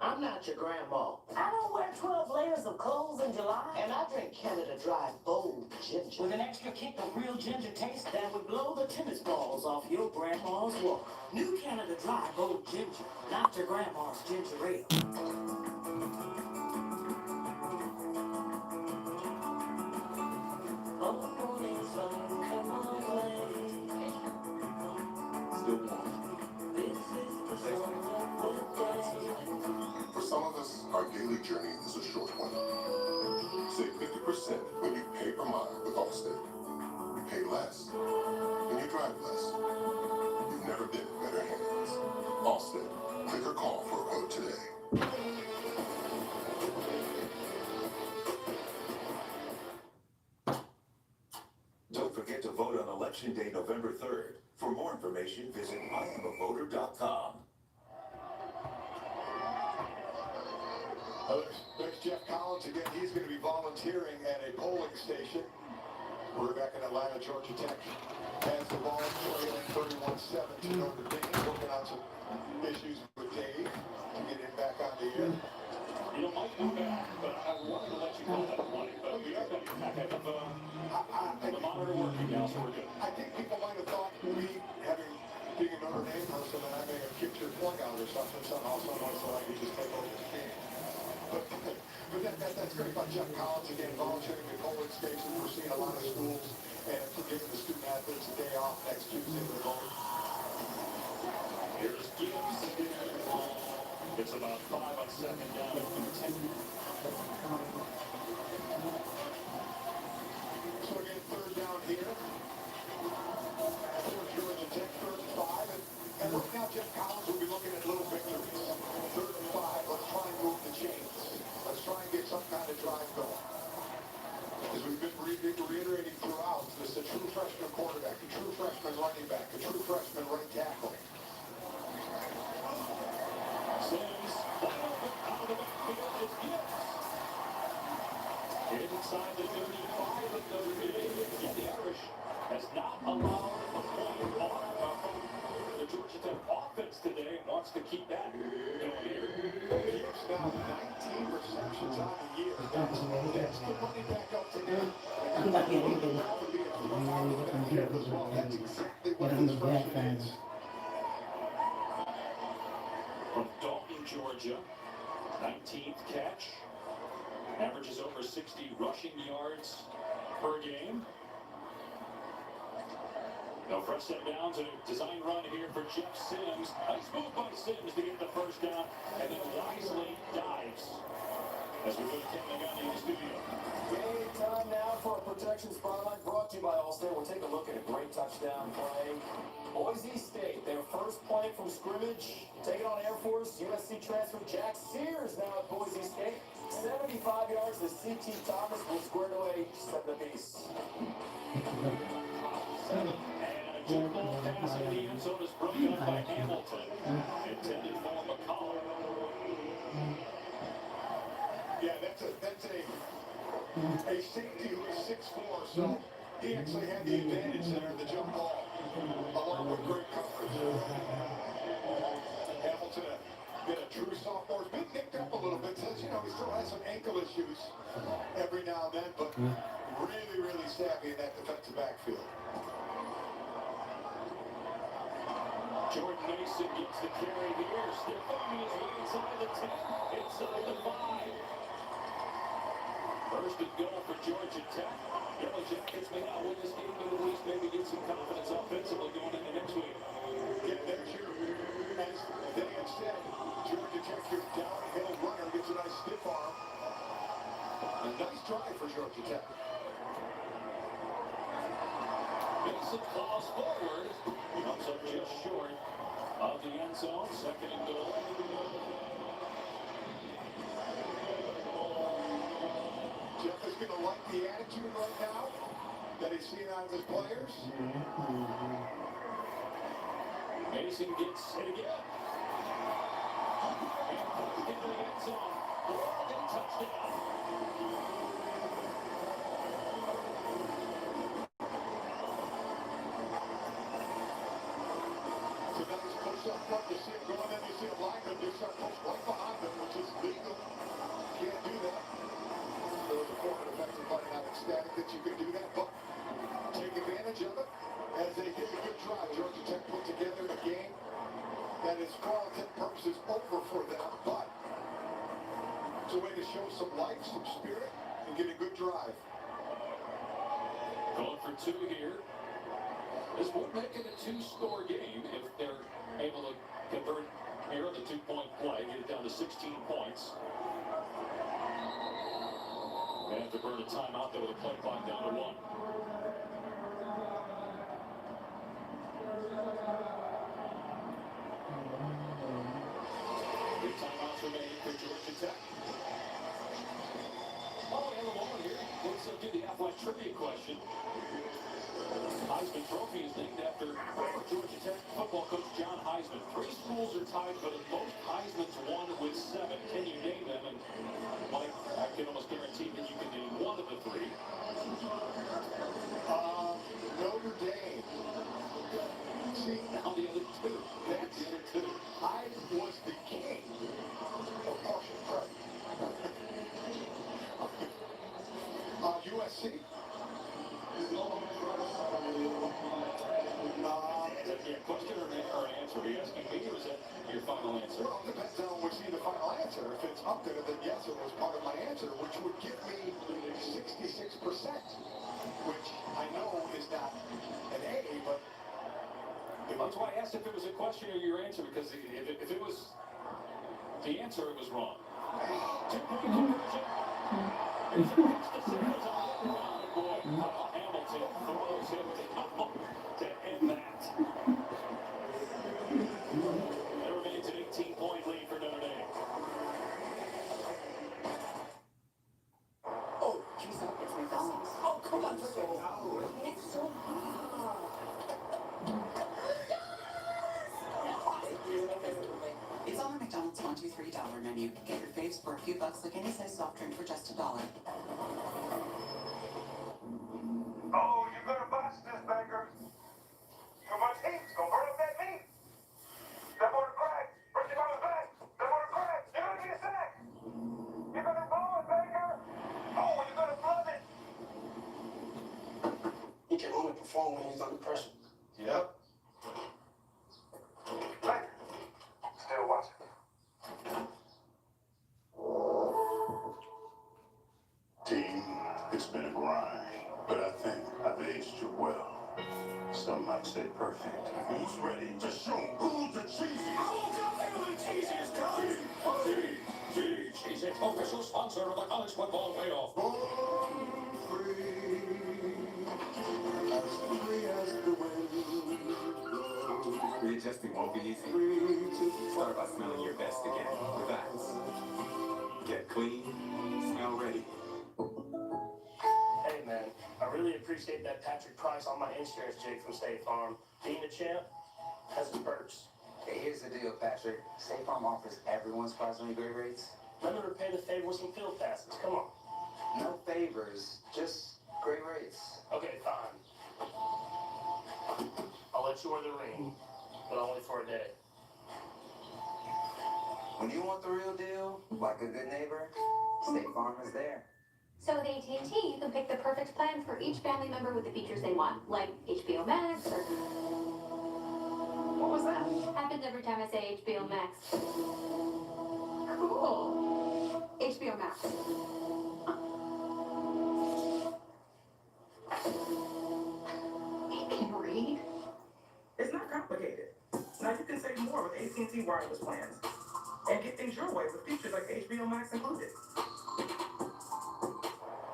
I'm not your grandma. I don't wear 12 layers of clothes in July. And I drink Canada Dry Bold Ginger. With an extra kick of real ginger taste that would blow the tennis balls off your grandma's wall. New Canada Dry Bold Ginger. Not your grandma's ginger ale. For some of us, our daily journey is a short one. Save 50% when you pay per mile with Allstate. You pay less, and you drive less. You've never been in better hands. Allstate. Click or call for a quote today. Don't forget to vote on Election Day, November 3rd. For more information, visit IamAvoter.com. There's Jeff Collins again. He's going to be volunteering at a polling station. We're back in Atlanta, Georgia Tech has the ball, trailing 31-7 to Notre Dame. Working on some issues with Dave to get him back on the air. You know, Mike, we're back, but I wanted to let you know that one. But we are going to be back. I have the monitor working now, so we're good. I think people might have thought me being a Notre Dame person that I may have kicked your plug out or something somehow, someway, so I could just take over the game. But that's great about Jeff Collins again, volunteering at polling stations. We're seeing a lot of schools and giving the student athletes a day off next Tuesday to vote. Here's Gibbs. It's about 5 on second down from 10. So again, third down here. For Georgia Tech, 3rd and 5. And right now, Jeff Collins will be looking at little victories. 3rd and 5. Let's try and move the chains. Let's try and get some kind of drive going. As we've been reiterating throughout, this is a true freshman quarterback, a true freshman running back, a true freshman right tackle. Sims, wide open, out of the backfield, it's Gibbs. Inside the 35 of Notre Dame, the Irish has not allowed a point on the Georgia Tech offense today, wants to keep that going here. Gibbs now 19 receptions on the year. That's the running back up today. I'm not getting it. That's exactly what this freshman is. From Dalton, Georgia, 19th catch, averages over 60 rushing yards per game. No fresh set down to design run here for Jeff Sims. Nice move by Sims to get the first down, and then wisely dives. As we go to Ken Magani in the studio. Game time now for a protection spotlight brought to you by Allstate. We'll take a look at a great touchdown play. Boise State, their first play from scrimmage, taking on Air Force. USC transfer Jack Sears now at Boise State. 75 yards to C.T. Thomas will square away 7 apiece. And a jump ball pass in the end zone is broken up by Hamilton. Intended for McCollum. Yeah, that's a safety who is 6'4", so he actually had the advantage there in the jump ball, along with great coverage. Hamilton, been a true sophomore, has been nicked up a little bit. Says, you know, he still has some ankle issues every now and then, but really, really savvy in that defensive backfield. Jordan Mason gets the carry here. Still finding his way inside the 10, inside the 5. First and goal for Georgia Tech. Yellow Jackets may not win this game, but at least maybe get some confidence offensively going into next week. Yeah, there's your, as they had said, Georgia Tech, your downhill runner gets a nice stiff arm. A nice drive for Georgia Tech. Mason claws forward. Comes up just short of the end zone. Second and goal. Jeff is going to like the attitude right now that he's seeing out of his players. Mason gets it again. And puts it into the end zone. Oregon touchdown. So now he's pushed up front. You see him going, then you see a lineman do something push right behind him, which is legal. Can't do that. There was a former defensive play, not ecstatic that you could do that, but take advantage of it as they get a good drive. Georgia Tech put together a game that is for all intents and purposes over for them, but it's a way to show some life, some spirit, and get a good drive. Going for 2 here. This would make it a 2-score game if they're able to convert here on the 2-point play, get it down to 16 points. And have to burn a timeout there with a play clock down to 1. Three timeouts remaining for Georgia Tech. Oh, we have a moment here. Let's do the athletic trivia question. Heisman Trophy is named after former Georgia Tech football coach John Heisman. 3 schools are tied for the most Heisman's won with 7. Can you name them? And Mike, I can almost guarantee that you can name one of the 3. Notre Dame. See, Now the other 2. That's the other 2. I was the king of partial credit. USC. Question or an answer? Are you asking me or is that your final answer? Well, it depends on which be the final answer. If it's up there, then yes, it was part of my answer, which would give me 66%, which I know is not an A, but... That's why I asked if it was a question or your answer, because if it was the answer, it was wrong. 2-point conversion. Here's the pitch to Sanders on the ground. Boy, Hamilton throws him down to end that. There remains an 18-point lead for Notre Dame. Oh, geez, it's McDonald's. Oh, come on, it's so It's on the McDonald's $1, $2, $3 menu. Get your faves for a few bucks, like any size soft drink for just $1. Oh, you better botch this, Baker. Too much heat. Gonna burn up that meat. Step on the crack. Break your mama's back. Step on the crack. You're gonna get sacked. You're gonna blow it, Baker. Oh, you're gonna flood it. He can only perform when he's under pressure. Yep. Baker. Still watching. Team, it's been a grind, but I think I've aged you well. Some might say perfect. Who's ready to show who's the cheesiest? I won't tell you the cheesiest guys. Cheese, official sponsor of the college football playoff. Born free, as free as the wind blows. Readjusting won't be easy. Start by smelling your best again with Axe. Get clean, smell ready. Hey man, I really appreciate that Patrick Price on my insurance, Jake from State Farm. Being a champ has its perks. Hey, here's the deal, Patrick. State Farm offers everyone surprisingly great rates. Let me repay the favor with some field passes. Come on. No favors, just great rates. Okay, fine. I'll let you wear the ring, but only for a day. When you want the real deal, like a good neighbor, State Farm is there. So with AT&T, you can pick the perfect plan for each family member with the features they want, like HBO Max or... What was that? Happens every time I say HBO Max. Cool. HBO Max. It can read. It's not complicated. Now you can save more with AT&T wireless plans. And get things your way with features like HBO Max included.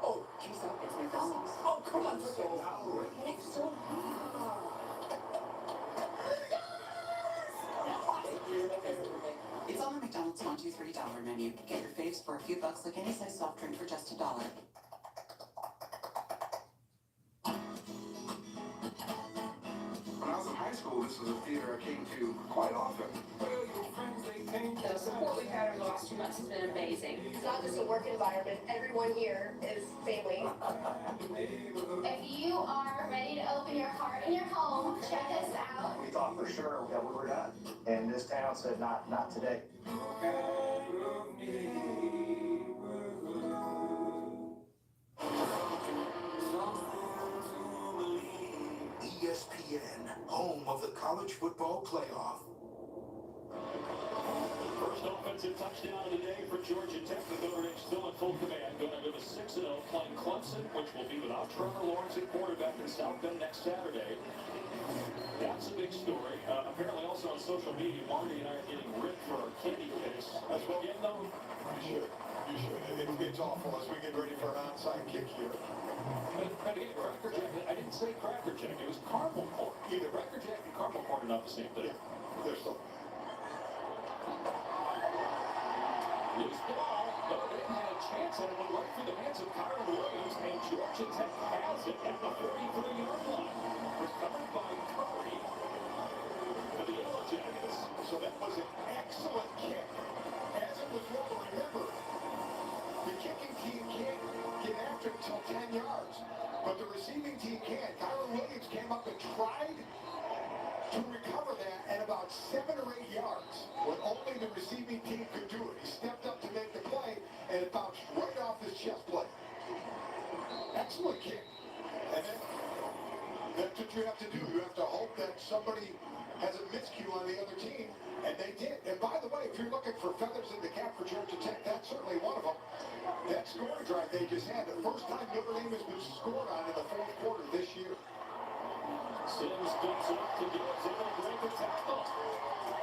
Oh, geez, it's McDonald's. Oh, come on, it's so It's on the McDonald's $1, $2, $3 menu. Get your faves for a few bucks, like any size soft drink for just $1. When I was in high school, this was a theater I came to quite often. The support we've had over the last 2 months has been amazing. It's not just a work environment. Everyone here is family. If you are ready to open your heart and your home, check us out. We thought for sure that we were done. And this town said, not today. ESPN, home of the college football playoff. First offensive touchdown of the day for Georgia Tech. The Notre Dame still in full command, going to go to 6-0, playing Clemson, which will be without Trevor Lawrence at quarterback in South Bend next Saturday. That's a big story. Apparently also on social media, Marty and I are getting ripped for our candy picks. That's what, though? You should. It's awful as we get ready for an onside kick here. But again, Cracker Jack, I didn't say Cracker Jack, it was caramel corn. Either Cracker Jack and caramel corn are not the same thing. Yeah, they're still. Loose ball, Notre Dame had a chance and it went right through the hands of Kyron Williams, and Georgia Tech has it at the 43-yard line. Recovered by Curry for the Yellow Jackets. So that was an excellent kick. As it was well remembered, the kicking team can't get after it until 10 yards, but the receiving team can. Kyron Williams came up and tried to recover that at about 7 or 8 yards when only the receiving team could do it. He stepped up to make the play, and it bounced right off his chest plate. Excellent kick. And then that's what you have to do. You have to hope that somebody has a miscue on the other team, and they did. And by the way, if you're looking for feathers in the cap for Georgia Tech, that's certainly one of them. That scoring drive they just had, the first time Notre Dame has been scored on in the fourth quarter this year. Sims dumps it up to Gibbs, able to break the tackle.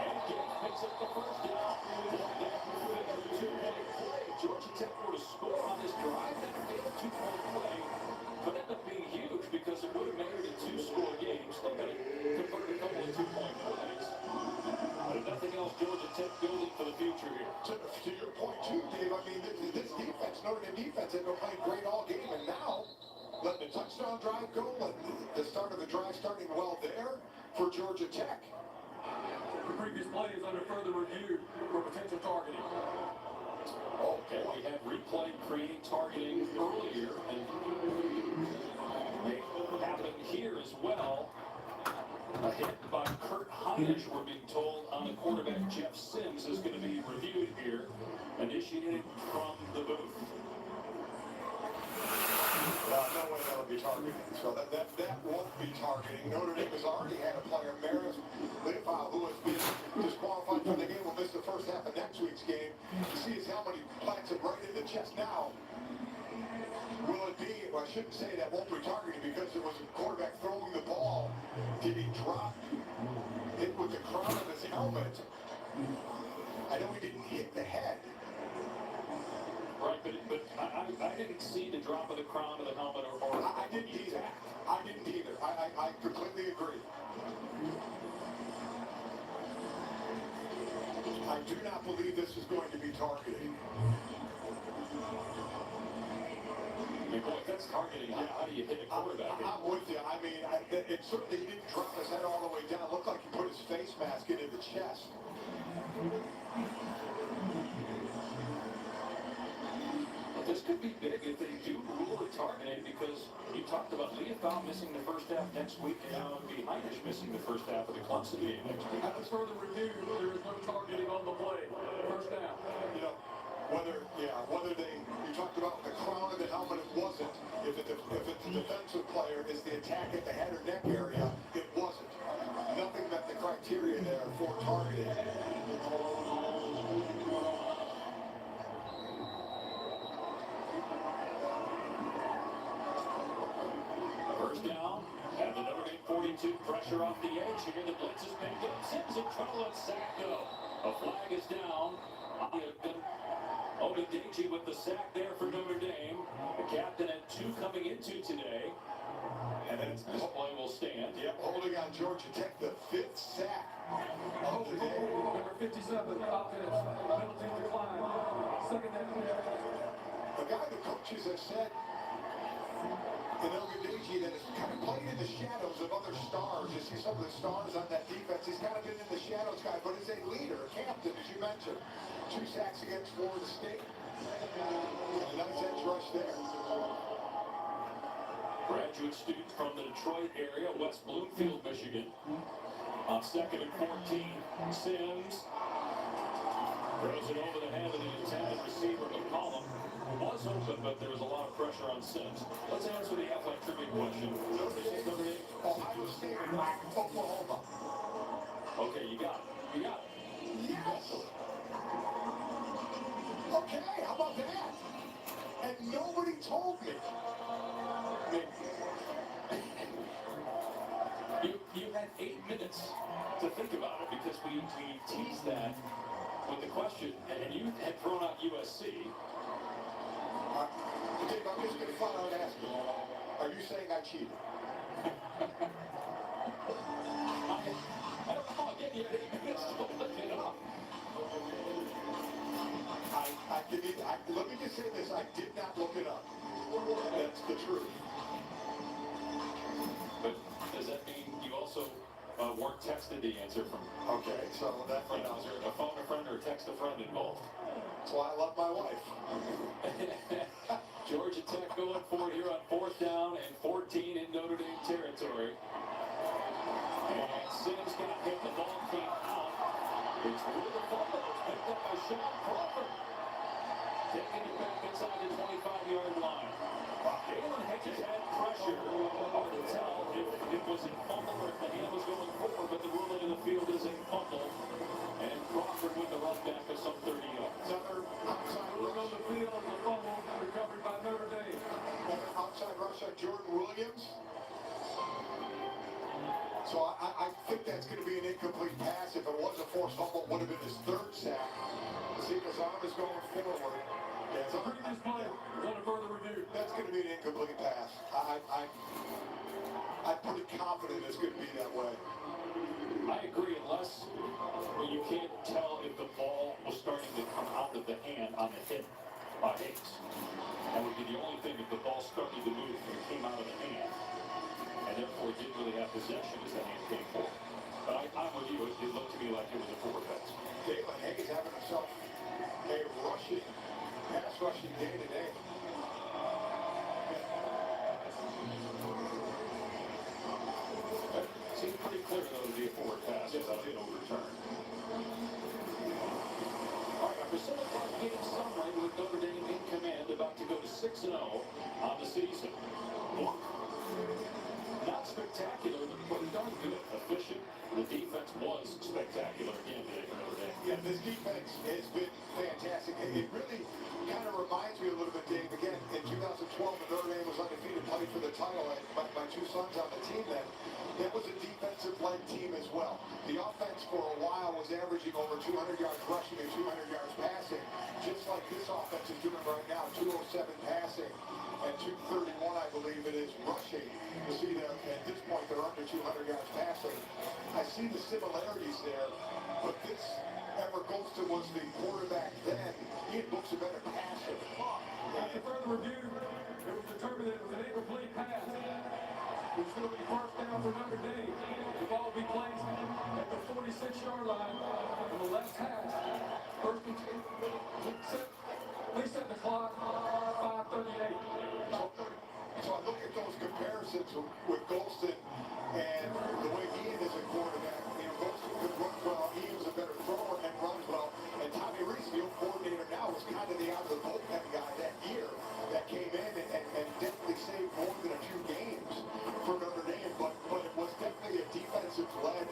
And Gibbs picks up the first down. Another 2-point play. Georgia Tech were to score on this drive. That failed 2-point play could end up being huge because it would have made it a 2-score game. Still got to convert a couple of 2-point plays. But if nothing else, Georgia Tech building for the future here. To your point too, Dave, I mean, this defense, Notre Dame defense, they've been playing great all game, and now letting the touchdown drive go, letting the start of the drive starting well there for Georgia Tech. The previous play is under further review for potential targeting. Okay, we had replay create targeting earlier, and they happened here as well. A hit by Kurt Heinisch, we're being told, on the quarterback Jeff Sims is going to be reviewed here, initiated from the booth. No way that'll be targeting. So that won't be targeting. Notre Dame has already had a player, Maris Leopold, who has been disqualified from the game, will miss the first half of next week's game. You see his helmet, he plants it right in the chest now. Will it be, well, I shouldn't say that won't be targeting because it was a quarterback throwing the ball. Did he drop it with the crown of his helmet? I know he didn't hit the head. Right, but I didn't see the drop of the crown of the helmet or I didn't either. I didn't either. I completely agree. I do not believe this is going to be targeting. I mean, boy, if that's targeting, how do you hit a quarterback? I'm with you. I mean, it certainly didn't drop his head all the way down. It looked like he put his face mask into the chest. This could be big if they do rule it targeted because you talked about Leopold missing the first half next week, and now it would be Heinisch missing the first half of the Clemson game next week. After further review, there is no targeting on the play. First down. You know, whether you talked about the crown of the helmet, it wasn't. If it's a defensive player, is the attack at the head or neck area, it wasn't. Nothing met the criteria there for targeting. First down, and the Notre Dame 42, pressure off the edge here. The blitz has been good. Sims in trouble and sack go. A flag is down. Ogundeji with the sack there for Notre Dame. The captain had 2 coming into today. And then this play will stand. Yep, holding on Georgia Tech, the 5th sack of the day. Number 57, offense, penalty decline. Second down. The guy the coaches have said in Ogundeji that has kind of played in the shadows of other stars. You see some of the stars on that defense. He's kind of been in the shadows, guy, but is a leader, a captain, as you mentioned. 2 sacks against Florida State. A nice edge rush there. Graduate student from the Detroit area, West Bloomfield, Michigan. On 2nd and 14, Sims throws it over the head of the intended receiver, McCollum. Was open, but there was a lot of pressure on Sims. Let's answer the athletic trivia question. Ohio State, Oklahoma. Okay, you got it. You got it. Yes. Okay, how about that? And nobody told me. You had 8 minutes to think about it because we teased that with the question, and you had thrown out USC. I cheated. I don't know. Again, you had 8 minutes to look it up. Let me just say this. I did not look it up. That's the truth. But does that mean you also weren't texted the answer from? Okay, so that, you know, is there a phone a friend or a text a friend involved? That's why I love my wife. Georgia Tech going for it here on 4th down and 14 in Notre Dame territory. And Sims got hit. The ball came out. It's with the fumble. It's picked up by Sean Crawford. Taking it back inside the 25-yard line. Galen Hedges had pressure. Hard to tell if it was a fumble or if the hand was going forward, but the ruling in the field is a fumble. And Crawford with the run back of some 30 yards. Another outside rush on the field. The fumble recovered by Notre Dame. Another outside rush on Jordan Williams. So I think that's going to be an incomplete pass. If it was a forced fumble, it would have been his 3rd sack. See, his arm is going forward. Yeah, it's a previous play. Under further review. That's going to be an incomplete pass. I'm pretty confident it's going to be that way. I agree, unless you can't tell if the ball was starting to come out of the hand on the hit by Hicks. That would be the only thing if the ball started to move and it came out of the hand. And therefore didn't really have possession as the hand came forward. But I'm with you, it looked to me like it was a forward pass. Galen Hayes having himself a pass rushing day today. Seemed pretty clear, though, to be a forward pass. Yes, I did overturn. All right, our Priscilla Park game summary with Notre Dame in command, about to go to 6-0 on the season. Not spectacular, but darn good. Efficient. The defense was spectacular again today for Notre Dame. Yeah, this defense has been fantastic. It really kind of reminds me a little bit, Dave, again, in 2012 when Notre Dame was undefeated, played for the title, and my 2 sons on the team then. That was a defensive-led team as well. The offense for a while was averaging over 200 yards rushing and 200 yards passing, just like this offense is doing right now, 207 passing and 231, I believe it is, rushing. You see that at this point they're under 200 yards passing. I see the similarities there, but this Everett Golston was the quarterback then. He had books a better passer. After further review, it was determined that it was an incomplete pass. It was going to be 1st down for Notre Dame. The ball will be placed at the 46-yard line on the left hash. First and 10. Please set the clock. 5:38. So I look at those comparisons with Golston and the way Ian is a quarterback. You know, Golston could run well. Ian was a better thrower and runs well. And Tommy Rees, the old coordinator now, was kind of the out of the bullpen guy that year that came in and definitely saved more than a few games for Notre Dame. But it was definitely a defensive-led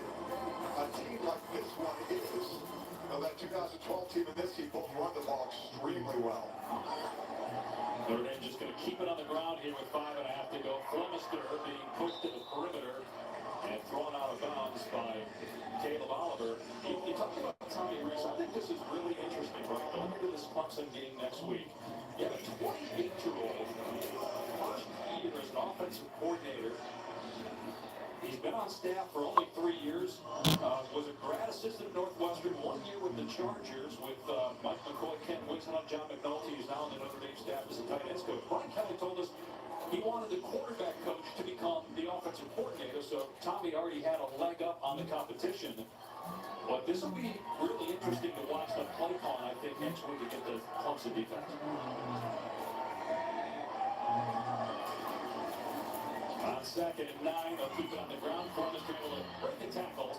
team like this one is. You know, that 2012 team and this team both run the ball extremely well. Notre Dame just going to keep it on the ground here with 5.5 to go. Flemister being pushed to the perimeter and thrown out of bounds by Caleb Oliver. You talked about Tommy Rees. I think this is really interesting, right? Going into this Clemson game next week, you have a 28-year-old first year as an offensive coordinator. He's been on staff for only 3 years. Was a grad assistant at Northwestern, 1 year with the Chargers with Mike McCoy, Kent Winston, John McNulty, who's now on the Notre Dame staff as a tight ends coach. Brian Kelly told us he wanted the quarterback coach to become the offensive coordinator, so Tommy already had a leg up on the competition. But this will be really interesting to watch the play call, I think, next week against the Clemson defense. On 2nd and 9, they'll keep it on the ground. Flemister able to break the tackle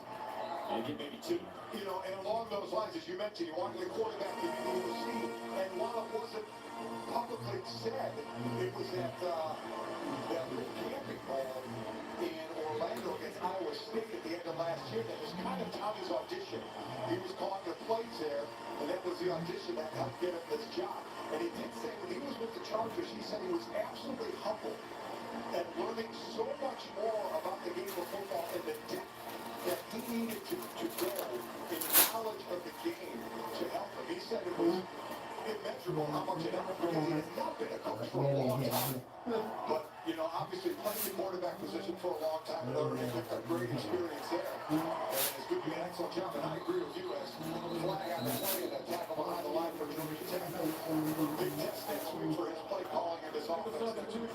and get maybe 2. You know, and along those lines, as you mentioned, you wanted the quarterback to be able to see, and while it wasn't publicly said, it was at that little camping ball in Orlando against Iowa State at the end of last year. That was kind of Tommy's audition. He was calling the plays there, and that was the audition that helped get him this job. And he did say when he was with the Chargers, he said he was absolutely humbled and learning so much more about the game of football and the depth that he needed to go in knowledge of the game to help him. He said it was immeasurable. comfortable how much it happened because he has not been a coach for a long time. But, you know, obviously playing the quarterback position for a long time, Notre Dame picked up great experience there. And is doing an excellent job. And I agree with you as flag on the play and that tackle behind the line for Georgia Tech. Big test next week for his play calling and his offense next week.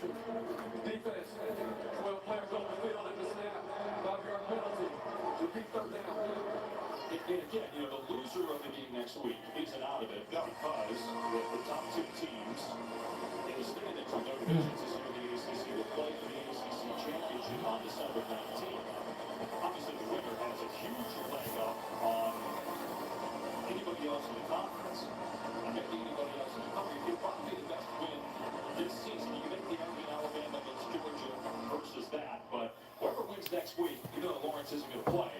Defense, 12 players on the field at the snap. 5-yard penalty. Repeat third down. And again, you know, the loser of the game next week isn't out of it because the top two teams in the standings from their divisions this year, the ACC will play for the ACC championship on December 19th. Obviously, the winner has a huge leg up on anybody else in the conference. And maybe anybody else in the country. It'll probably be the best win this season. You get the Army, Alabama against Georgia versus that. But whoever wins next week, even though Lawrence isn't going to play,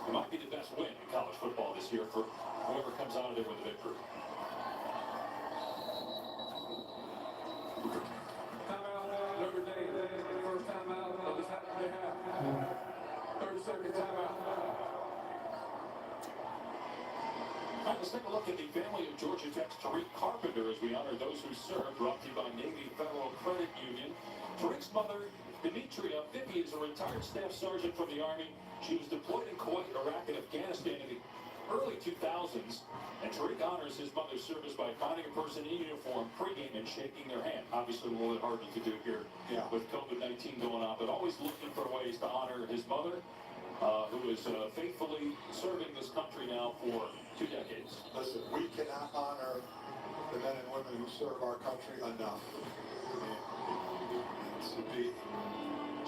it might be the best win in college football this year for whoever comes out of there with a victory. Timeout, Notre Dame. First timeout of this half. 30-second timeout. All right, let's take a look at the family of Georgia Tech's Tariq Carpenter as we honor those who served, brought to you by Navy Federal Credit Union. Tariq's mother, Demetria Vicky, is a retired staff sergeant from the Army. She was deployed in Kuwait, Iraq, and Afghanistan in the early 2000s, and Tariq honors his mother's service by finding a person in uniform pregame and shaking their hand. Obviously, a little bit hard to do here with COVID-19 going on, but always looking for ways to honor his mother, who is faithfully serving this country now for 2 decades. Listen, we cannot honor the men and women who serve our country enough. It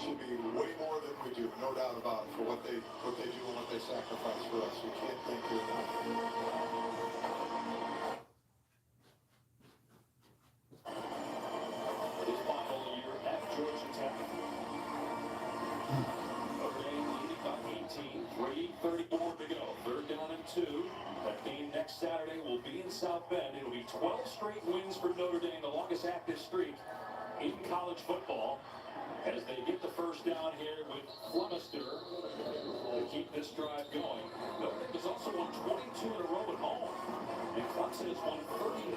should be way more than we do, no doubt about it, for what they do and what they sacrifice for us. We can't thank you enough. His final year at Georgia Tech. Notre Dame leading by 18, 3:34 to go. Third down and 2. That game next Saturday will be in South Bend. It'll be 12 straight wins for Notre Dame, the longest active streak in college football, as they get the first down here with Flemister to keep this drive going. Notre Dame has also won 22 in a row at home, and Clemson has won 39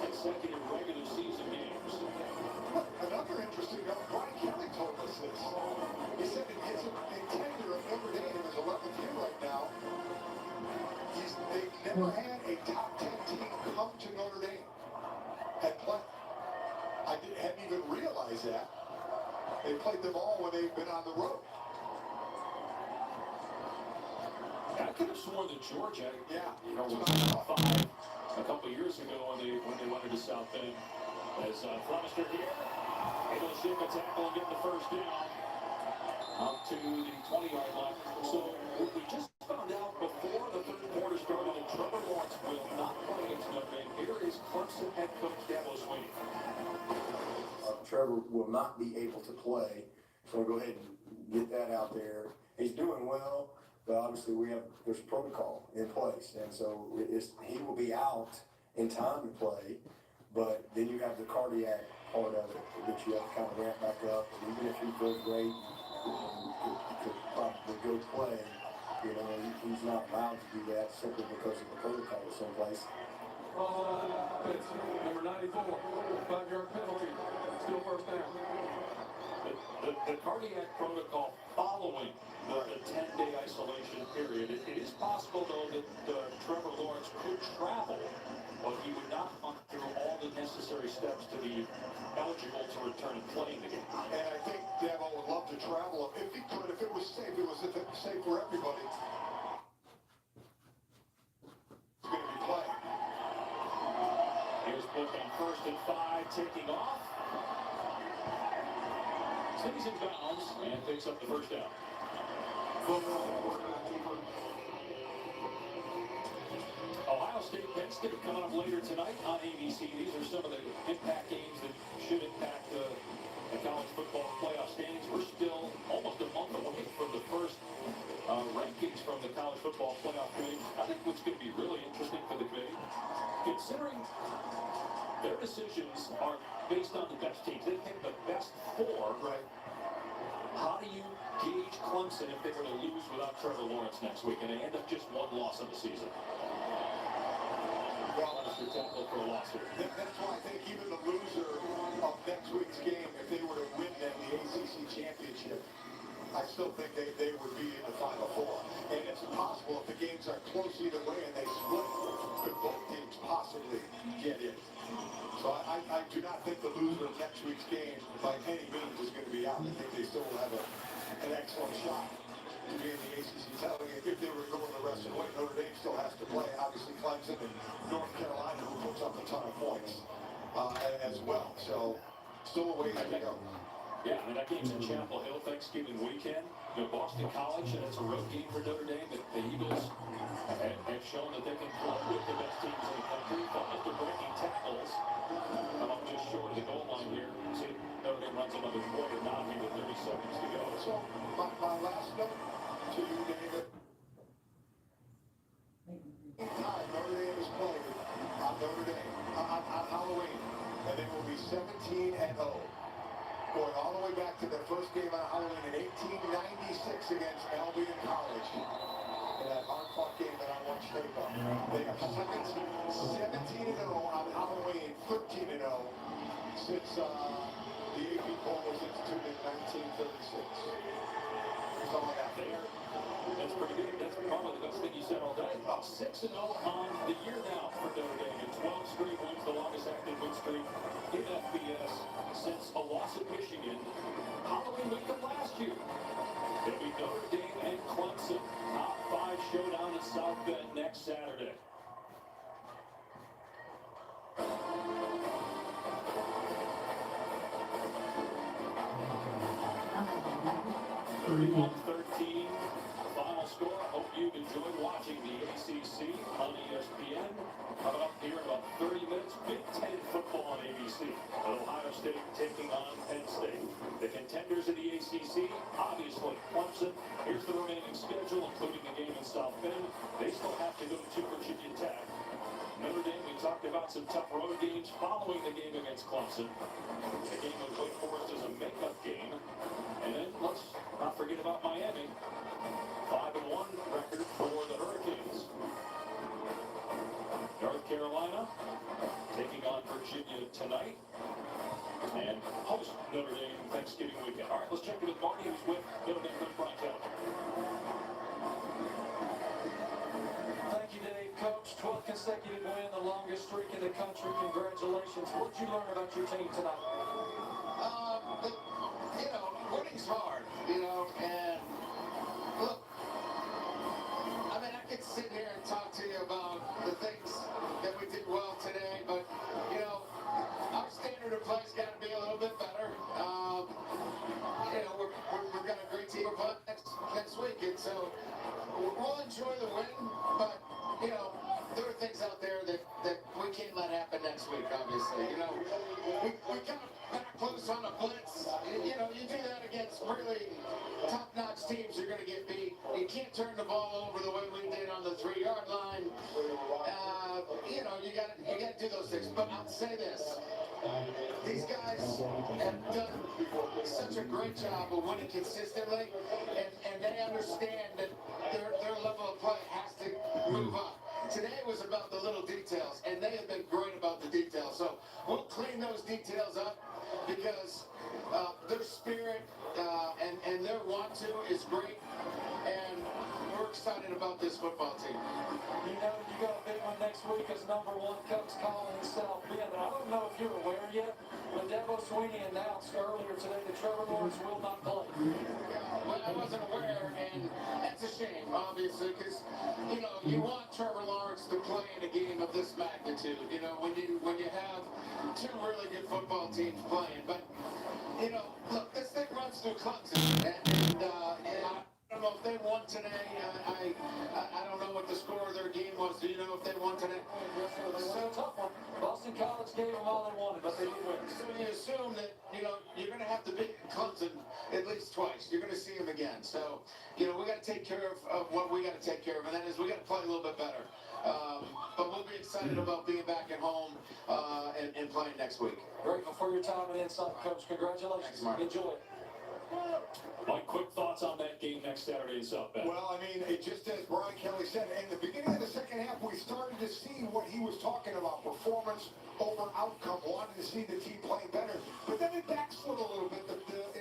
consecutive regular season games. Another interesting note, Brian Kelly told us this. He said in his tenure of Notre Dame in his 11th year right now, they've never had a top 10 team come to Notre Dame and play. I hadn't even realized that. They played them all when they've been on the road. I could have sworn that Georgia, was 5 a couple years ago when they went into South Bend. As Flemister here, able to shake a tackle and get the first down out to the 20-yard line. So we just found out before the third quarter started that Trevor Lawrence will not play against Notre Dame. Here is Clemson head coach Dabo Swinney. Trevor will not be able to play, so we'll go ahead and get that out there. He's doing well, but obviously there's protocol in place, and so he will be out in time to play, but then you have the cardiac part of it that you have to kind of ramp back up. And even if he feels great, to probably go play, he's not allowed to do that simply because of the protocol that's in place. Number 94, 5-yard penalty. Still first down. The cardiac protocol following the 10-day isolation period. It is possible, though, that Trevor Lawrence could travel, but he would not run through all the necessary steps to be eligible to return and play in the game. And I think Dabo would love to travel if he could, if it was safe, if it was safe for everybody. He's going to be playing. Here's Book on 1st and 5, taking off. Stays in bounds and picks up the first down. Ohio State Penn State coming up later tonight on ABC. These are some of the impact games that should impact the college football playoff standings. We're still almost a month away from the first rankings from the college football playoff committee. I think what's going to be really interesting for the committee, considering their decisions are based on the best teams. They pick the best 4. Right. How do you gauge Clemson if they were to lose without Trevor Lawrence next week and they end up just 1 loss on the season? Well, extra tackle for a loss here. That's why I think even the loser of next week's game, if they were to win then the ACC championship, I still think they would be in the Final Four. And it's possible if the games are close either way and they split, could both teams possibly get in. So I do not think the loser of next week's game by any means is going to be out. I think they still will have an excellent shot to be in the ACC title game. If they were going the rest of the way, Notre Dame still has to play, obviously, Clemson and North Carolina, who puts up a ton of points as well. So still a ways to go. Yeah, I mean, that game's in Chapel Hill Thanksgiving weekend. You know, Boston College, and it's a road game for Notre Dame. The Eagles have shown that they can play with the best teams in the country. But after breaking tackles, I'm up just short of the goal line here. See, Notre Dame runs another quarter, knocking with 30 seconds to go. So my last note to you, David. Notre Dame is playing on Notre Dame on Halloween, and they will be 17-0. Going all the way back to their first game on Halloween in 1896 against Albion College. In that hard-fought game that I watched tape on. They are 17-0 on Halloween, 13-0 since the AP poll was instituted in 1936. That's all I got there. That's pretty good. That's probably the best thing you said all day. 6-0 on the year now for Notre Dame. And 12 straight wins, the longest active win streak in FBS since a loss at Michigan Halloween week of last year. It'll be Notre Dame and Clemson. Top 5 showdown in South Bend next Saturday. (31-13) final score. I hope you've enjoyed watching the ACC on ESPN. Coming up here in about 30 minutes, Big Ten football on ABC. Ohio State taking on Penn State. The contenders in the ACC, obviously Clemson. Here's the remaining schedule, including the game in South Bend. They still have to go to Virginia Tech. Notre Dame, we talked about some tough road games following the game against Clemson. The game with Wake Forest is a makeup game. And then let's not forget about Miami. 5-1 record for the Hurricanes. North Carolina taking on Virginia tonight. And host Notre Dame Thanksgiving weekend. All right, let's check in with Marty, who's with Notre Dame coach Brian Kelly. Thank you, Dave. Coach, 12th consecutive win, the longest streak in the country. Congratulations. What did you learn about your team tonight? Winning's hard, and look, I mean, I could sit here and talk to you about the things that we did well today, but, our standard of play's got to be a little bit better. We've got a great team of players next week, and so we'll enjoy the win, but, there are things out there that we can't let happen next week, obviously. We kind of back close on a blitz. You do that against really top-notch teams, you're going to get beat. You can't turn the ball over the way we did on the 3-yard line. You got to do those things. But I'll say this. These guys have done such a great job of winning consistently, and they understand that their level of play has to move up. Today was about the little details, and they have been great about the details. So we'll clean those details up because their spirit and their want to is great, and we're excited about this football team. You got a big one next week as #1 coach calling South Bend. I don't know if you're aware yet, but Dabo Sweeney announced earlier today that Trevor Lawrence will not play. Well, I wasn't aware, and that's a shame, obviously, because, you want Trevor Lawrence to play in a game of this magnitude, when you have two really good football teams playing. But, look, this thing runs through Clemson, and I don't know if they won today. I don't know what the score of their game was. Do you know if they won today? So tough one. Boston College gave them all they wanted, but they did win. So you assume that, you're going to have to beat Clemson at least twice. You're going to see them again. So, we got to take care of what we got to take care of, and that is we got to play a little bit better. But we'll be excited about being back at home and playing next week. Grateful for your time and insight, Coach. Congratulations. Thanks, Mark. Enjoy it. Mike, quick thoughts on that game next Saturday in South Bend? Well, I mean, it just as Brian Kelly said, in the beginning of the second half, we started to see what he was talking about, performance over outcome, wanted to see the team playing better. But then it backslid a little bit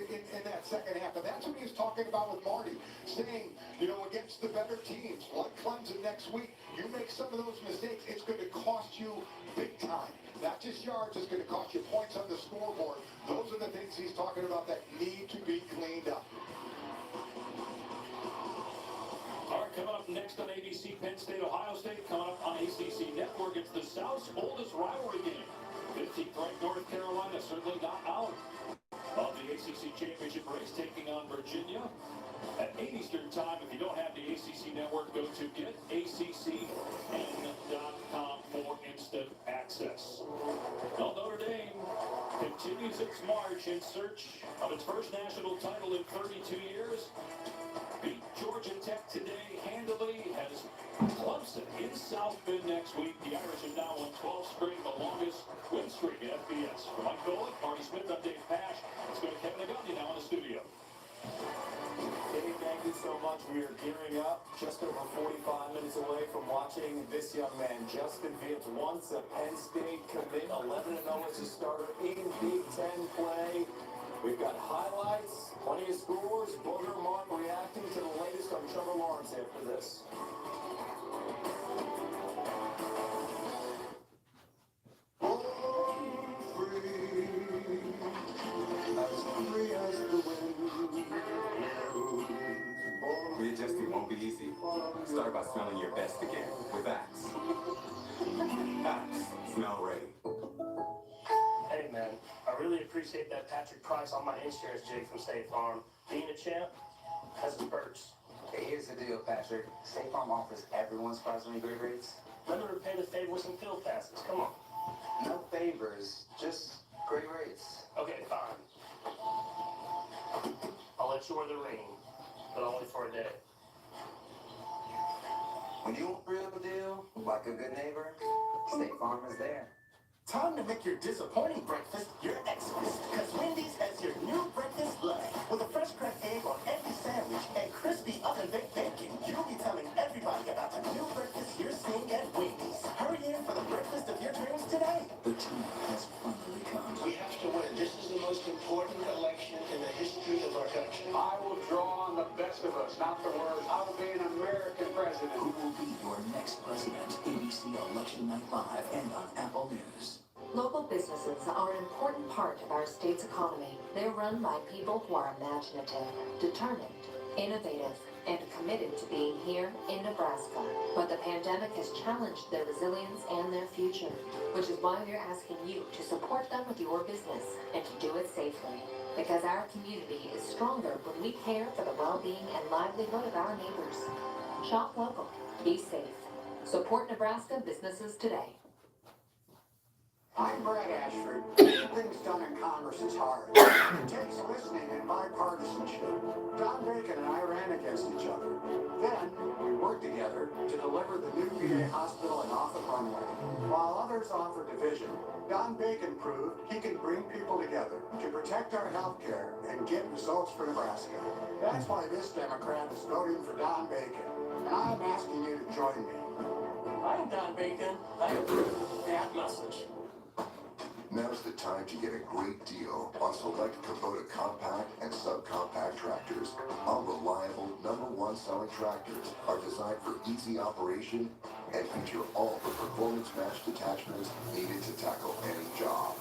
in that second half, and that's what he was talking about with Marty, saying, you know, against the better teams, like Clemson next week, you make some of those mistakes, it's going to cost you big time. Not just yards, it's going to cost you points on the scoreboard. Those are the things he's talking about that need to be cleaned up. All right, coming up next on ABC, Penn State, Ohio State. Coming up on ACC Network, it's the South's oldest rivalry game. 15th ranked North Carolina, certainly not out of the ACC championship race, taking on Virginia at 8 Eastern time. If you don't have the ACC Network, go to getaccn.com for instant access. Well, Notre Dame continues its march in search of its first national title in 32 years. Beat Georgia Tech today handily, has Clemson in South Bend next week. The Irish have now won 12 straight, the longest win streak in FBS. For Mike Golick, Marty Smith, I'm Dave Pash. Let's go to Kevin Agandi now in the studio. Dave, thank you so much. We are gearing up, just over 45 minutes away from watching this young man, Justin Fields, once a Penn State commit, 11-0 as a starter in Big Ten play. We've got highlights, plenty of scores, Booger Mark reacting to the latest on Trevor Lawrence after this. Readjusting won't be easy. Start by smelling your best again with Axe. Axe. Smell ready. Hey man, I really appreciate that Patrick Price on my insurance jig from State Farm. Being a champ has its perks. Hey, here's the deal, Patrick. State Farm offers everyone surprisingly great rates. Let me repay the favor with some field passes. Come on. No favors, just great rates. Okay, fine. I'll let you wear the ring, but only for a day. When you want real deal, like a good neighbor, State Farm is there. Time to make your disappointing breakfast your Xmas, because Wendy's has your new breakfast lunch. With a fresh cracked egg on every sandwich and crispy oven-baked bacon, you'll be telling everybody about the new breakfast you're seeing at Wendy's. Hurry in for the breakfast of your dreams today. The time has finally come. We have to win. This is the most important election in the history of our country. I will draw on the best of us, not the worst. I will be an American president. Who will be your next president? ABC Election Night Live and on Apple News. Local businesses are an important part of our state's economy. They're run by people who are imaginative, determined, innovative, and committed to being here in Nebraska. But the pandemic has challenged their resilience and their future, which is why we're asking you to support them with your business and to do it safely. Because our community is stronger when we care for the well-being and livelihood of our neighbors. Shop local. Be safe. Support Nebraska businesses today. I'm Brad Ashford. Getting things done in Congress is hard. It takes listening and bipartisanship. Don Bacon and I ran against each other. Then, we worked together to deliver the new VA hospital and Offutt runway. While others offered division, Don Bacon proved he can bring people together to protect our health care and get results for Nebraska. That's why this Democrat is voting for Don Bacon. And I'm asking you to join me. I'm Don Bacon. I approve that message. Now's the time to get a great deal on select Kubota compact and subcompact tractors. Our reliable #1 selling tractors are designed for easy operation and feature all the performance matched attachments needed to tackle any job.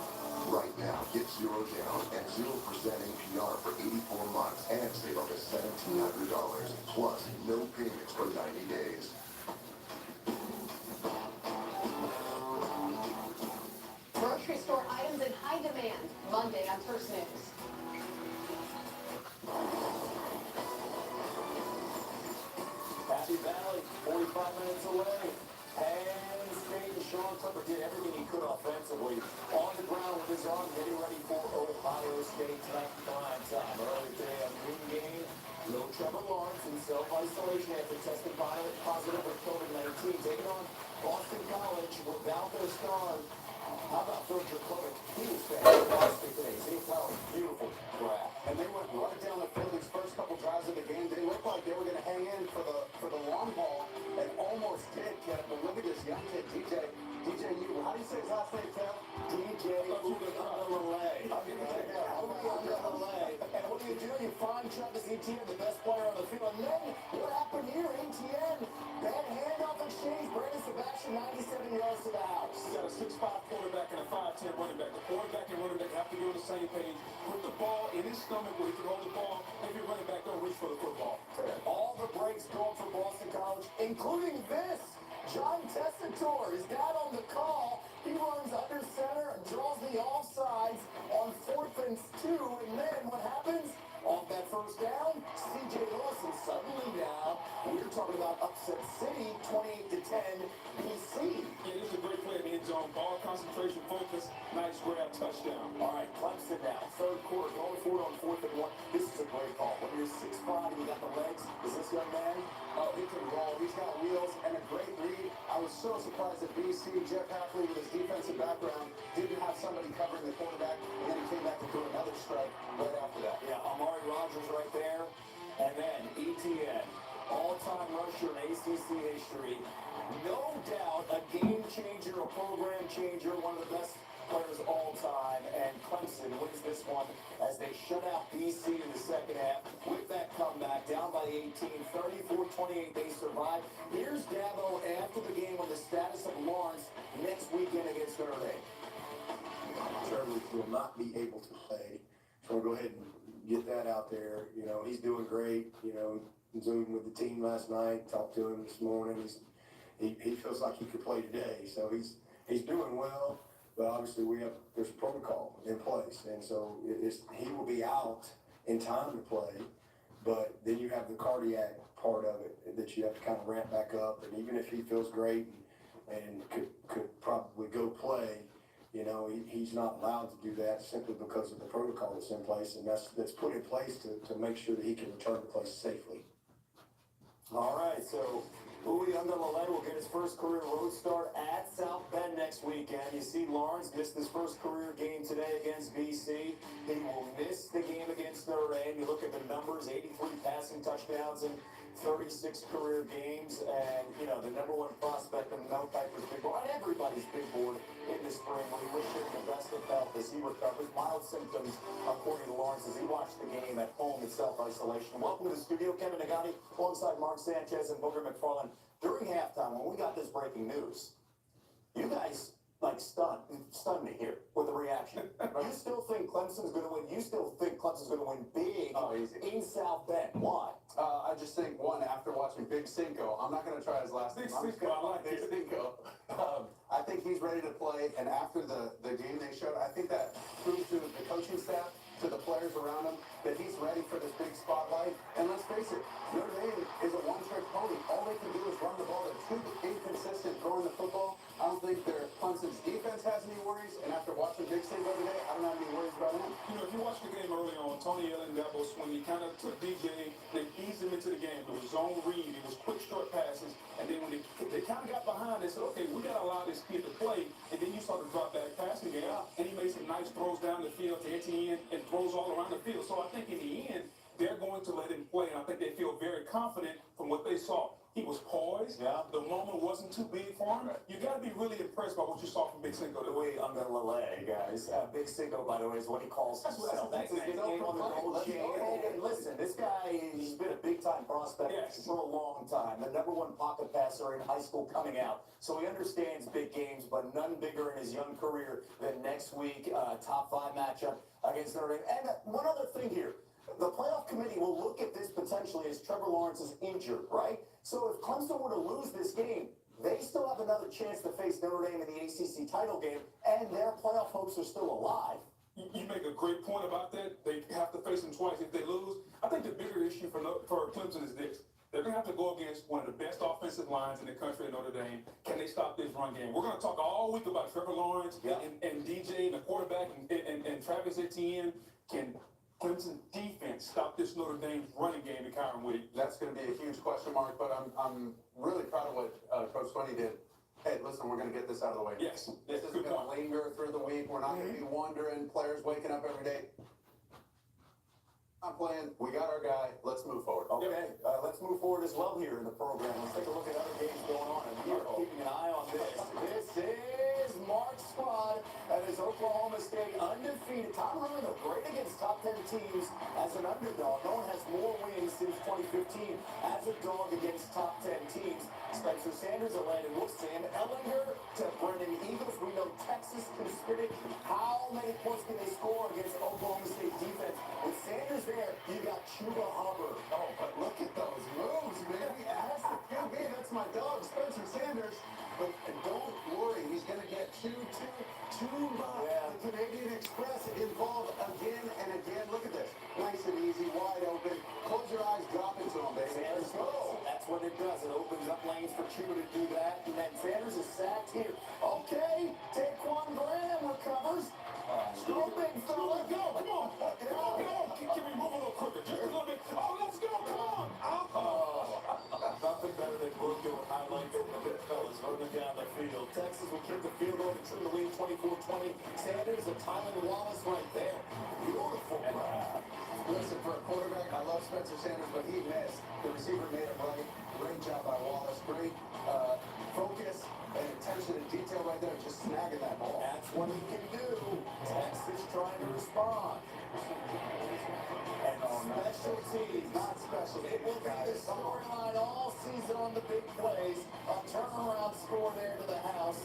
Right now, get 0 down and 0% APR for 84 months and save up to $1,700. Plus, no payments for 90 days. Grocery store items in high demand. Monday on First News. Happy Valley, 45 minutes away. Penn State and Sean Clifford did everything he could offensively. On the ground with his arm, getting ready for Ohio State tonight prime time. Early today on noon game, little Trevor Lawrence in self-isolation after testing positive for COVID-19. Taking on Boston College without their star. How about Phil Jacobic? He was fantastic today. St. Cloud, beautiful grab. And they went right down the find Travis Etienne, the best player on the field. And then what happened here? Etienne, bad handoff exchange. Brandon Sebastian, 97 yards to the house. You got a 6'5" quarterback and a 5'10" running back. The quarterback and running back have to be on the same page. Put the ball in his stomach where he can hold the ball. If your running back don't reach for the football. All the breaks going for Boston College, including this. John Tessitore is down on the call. He runs under center and draws the offsides on 4th and 2. And then what happens? On that first down, C.J. Lawson suddenly down. We're talking about upset city, 28-10, BC. Yeah, this is a great play in the end zone. Ball concentration, focus, nice grab, touchdown. All right, Clemson now. Third quarter, going forward on 4th and 1. This is a great call. When you're 6'5" and you got the legs, is this young man? Oh, he can roll. He's got wheels and a great read. I was so surprised that BC, Jeff Hafley, with his defensive background, didn't have somebody covering the quarterback, and then he came back and threw another strike right after that. Yeah, Amari Rogers right there. And then Etienne, all-time rusher in ACC history. No doubt a game changer, a program changer, one of the best players all time. And Clemson wins this one as they shut out BC in the second half with that comeback, down by 18, 34-28, they survive. Here's Dabo after the game on the status of Lawrence next weekend against Notre Dame. Trevor will not be able to play. So we'll go ahead and get that out there. You know, he's doing great. You know, Zoomed with the team last night, talked to him this morning. He feels like he could play today. So he's doing well. But obviously there's protocol in place. And so he will be out in time to play. But then you have the cardiac part of it that you have to kind of ramp back up. And even if he feels great and could probably go play, you know, he's not allowed to do that simply because of the protocol that's in place, and that's put in place to make sure that he can return to play safely. All right, so Uwe Undalale will get his first career road start at South Bend next weekend. You see Lawrence missed his first career game today against BC. He will miss the game against Notre Dame. You look at the numbers, 83 passing touchdowns in 36 career games, and, you know, the number one prospect on Mel Kiper's big board, and everybody's big board in the spring. We wish him the best of health as he recovers. Mild symptoms, according to Lawrence, as he watched the game at home in self-isolation. Welcome to the studio, Kevin Nagani, alongside Mark Sanchez and Booger McFarland. During halftime, when we got this breaking news, you guys, like, stunned me here with the reaction. You still think Clemson's going to win? You still think Clemson's going to win big in South Bend? Why? I just think, one, after watching Big Cinco, I'm not going to try his last name. I'm just going to call Big Cinco. I think he's ready to play, and after the game they showed, I think that proves to the coaching staff, to the players around him, that he's ready for this big spotlight. And let's face it, Notre Dame is a one-trick pony. All they can do is run the ball. They're too inconsistent throwing the football. I don't think Clemson's defense has any worries, and after watching Big Cinco today, I don't have any worries about him. You know, if you watch the game early on, Tony Allen, Dabo swing, he kind of took DJ, they eased him into the game. It was zone read, it was quick, short passes, and then when they kind of got behind, they said, okay, we got to allow this kid to play, and then you saw the drop back passing game, and he made some nice throws down the field to Etienne and throws all around the field. So I think in the end, they're going to let him play, and I think they feel very confident from what they saw. He was poised. Yeah. The moment wasn't too big for him. Right. You got to be really impressed by what you saw from Big Cinco. The way Undalale, guys. Big Cinco, by the way, is what he calls himself. That's his nickname on the gold chain. And listen, this guy, he's been a big-time prospect for a long time. The number one pocket passer in high school coming out. So he understands big games, but none bigger in his young career than next week, top 5 matchup against Notre Dame. And one other thing here. The playoff committee will look at this potentially as Trevor Lawrence is injured, right? So if Clemson were to lose this game, they still have another chance to face Notre Dame in the ACC title game, and their playoff hopes are still alive. You make a great point about that. They have to face them twice if they lose. I think the bigger issue for Clemson is this. They're going to have to go against one of the best offensive lines in the country at Notre Dame. Can they stop this run game? We're going to talk all week about Trevor Lawrence and DJ and the quarterback and Travis Etienne. Can Clemson defense stop this Notre Dame running game in Kyron Whitty? That's going to be a huge question mark, but I'm really proud of what Coach Swinney did. Hey, listen, we're going to get this out of the way. Yes. This isn't going to linger through the week. We're not going to be wondering, players waking up every day. I'm playing. We got our guy. Let's move forward. Okay, let's move forward as well here in the program. Let's take a look at other games going on, and we are keeping an eye on this. This is Mark's squad at his Oklahoma State undefeated Tom Herman are great against top 10 teams as an underdog. No one has more wins since 2015 as a dog against top 10 teams. Spencer Sanders, Landon Wolf, Sam Ellinger to Brendan Eagles. We know Texas can spit it. How many points can they score against Oklahoma State defense? With Sanders there, you got Chuba Hubbard. Oh, but look at those moves, baby. That's the QB. That's my dog, Spencer Sanders. But don't worry, he's going to get two bucks. Yeah. The Canadian Express involved again and again. Look at this. Nice and easy, wide open. Close your eyes, drop it to him, baby. Sanders goes. That's what it does. It opens up lanes for Chuba to do that. And then Sanders is sacked here. Okay, Taquan Graham recovers. Go, big fella. Go, come on. Can we move a little quicker? Just a little bit. Oh, let's go, come on. Nothing better than Brooke doing highlights of the big fellas running down the field. Texas will kick the field goal to trim the lead 24-20. Sanders and Tylen Wallace right there. Beautiful. Listen, for a quarterback, I love Spencer Sanders, but he missed. The receiver made it right. Great job by Wallace. Great focus and attention to detail right there, just snagging that ball. That's what he can do. Texas trying to respond. And special teams, not special. It will be the storyline all season on the big plays. A turnaround score there to the house.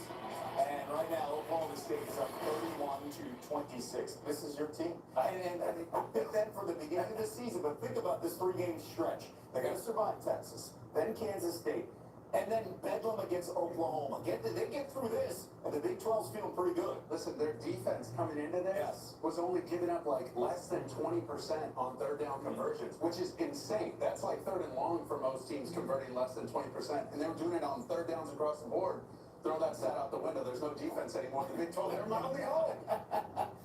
And right now, Oklahoma State is up 31-26. This is your team. And pick them for the beginning of the season, but think about this 3-game stretch. They're going to survive Texas, then Kansas State, and then Bedlam against Oklahoma. They get through this, and the Big 12's feeling pretty good. Listen, their defense coming into this was only giving up like less than 20% on third down conversions, which is insane. That's like third and long for most teams converting less than 20%. And they were doing it on third downs across the board. Throw that stat out the window. There's no defense anymore. The Big 12, they're miles home.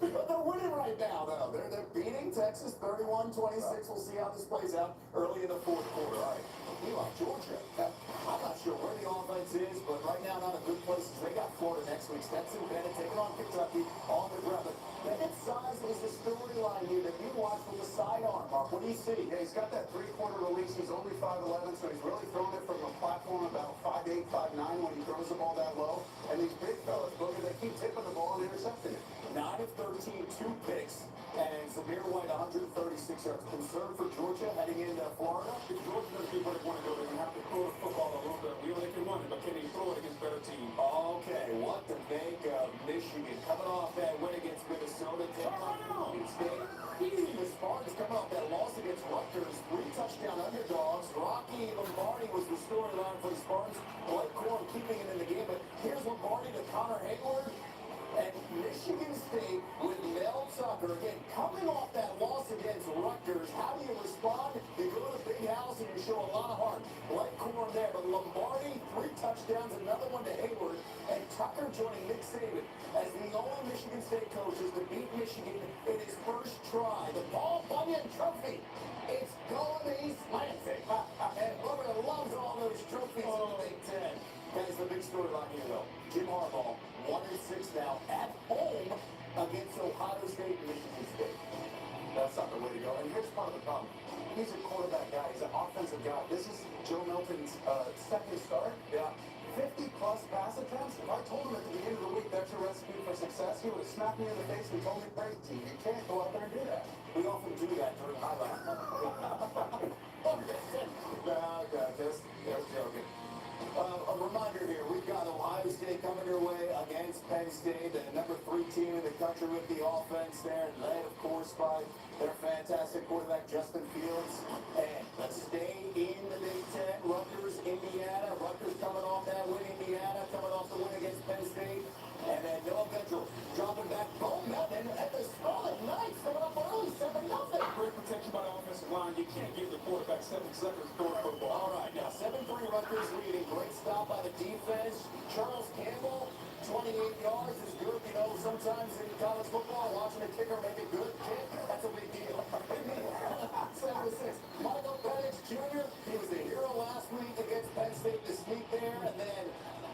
But they're winning right now, though. They're beating Texas 31-26. We'll see how this plays out early in the fourth quarter. All right. Meanwhile, Georgia, I'm not sure where the offense is, but right now not a good place. They got Florida next week. Stetson Bennett taking on Kentucky on the ground. But Bennett's size is the storyline here that you watch with the sidearm. Mark, what do you see? Yeah, he's got that three-quarter release. He's only 5'11", so he's really throwing it from a platform about 5'8", 5'9" when he throws the ball that low. And these big fellas, Booger, they keep tipping the ball and intercepting it. 9 of 13, 2 picks. And Zamir White, 136 yards. Concern for Georgia heading into Florida? If Georgia doesn't do what they want to do, they're going to have to throw the football a little bit. We know they can run it, but can they throw it against better teams? Okay, what to make of Michigan coming off that win against Minnesota? The Spartans coming off that loss against Rutgers. 3-touchdown underdogs. Rocky Lombardi was the storyline for the Spartans. Blake Corum keeping it in the game, but here's Lombardi to Connor Hayward. And Michigan State with Mel Tucker, again, coming off that loss against Rutgers. How do you respond? You go to the big house and you show a lot of heart. Blake Corum there, but Lombardi, 3 touchdowns, another one to Hayward. And Tucker joining Nick Saban as the only Michigan State coaches to beat Michigan in his first try. The Paul Bunyan Trophy. It's going to East Lansing. And Booger loves all those trophies in the Big Ten. That is the big storyline here, though. Jim Harbaugh, 1-6 now at home against Ohio State and Michigan State. That's not the way to go. And here's part of the problem. He's a quarterback guy. He's an offensive guy. This is Joe Milton's second start. Yeah. 50-plus pass attempts. If I told him at the beginning of the week that's your recipe for success, he would have smacked me in the face and told me, great team, you can't go out there and do that. We often do that during highlights. Just joking. A reminder here, we've got Ohio State coming your way against Penn State, the number 3 team in the country with the offense there, led, of course, by their fantastic quarterback, Justin Fields. And let's stay in the Big Ten. Rutgers, Indiana. Rutgers coming off that win. Indiana coming off the win against Penn State. And then Noah Benchel dropping back. Bone Mountain at the Scarlet Knights coming up early, 7-0. Great protection by the offensive line. You can't give the quarterback 7 seconds to throw the football. All right, now 7-3 Rutgers leading. Great stop by the defense. Charles Campbell, 28 yards is good. You know, sometimes in college football, watching a kicker make a good kick, that's a big deal. 7-6. Michael Penix Jr., he was the hero last week against Penn State to sneak there. And then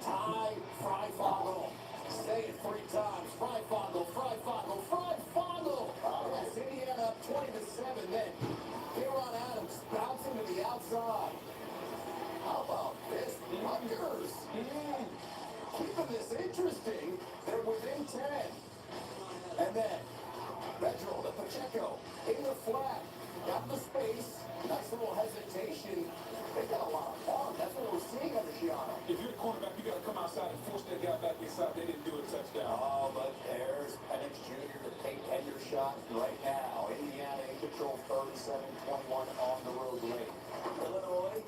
Ty Freifogel. Say it 3 times. Freifogel, Freifogel, Freifogel. Yes, Indiana up 20-7. Then Kieran Adams bouncing to the outside. How about this? Rutgers. Keeping this interesting. They're within 10. And then Pacheco in the flat, got the space, nice little hesitation. They got a lot of arm. That's what we're seeing under Gianna. If you're a cornerback, you got to come outside and force that guy back inside. They didn't do a touchdown. Oh, but there's Penix Jr., the Tate Ender shot right now. Indiana in control, 37-21 on the road late. Illinois,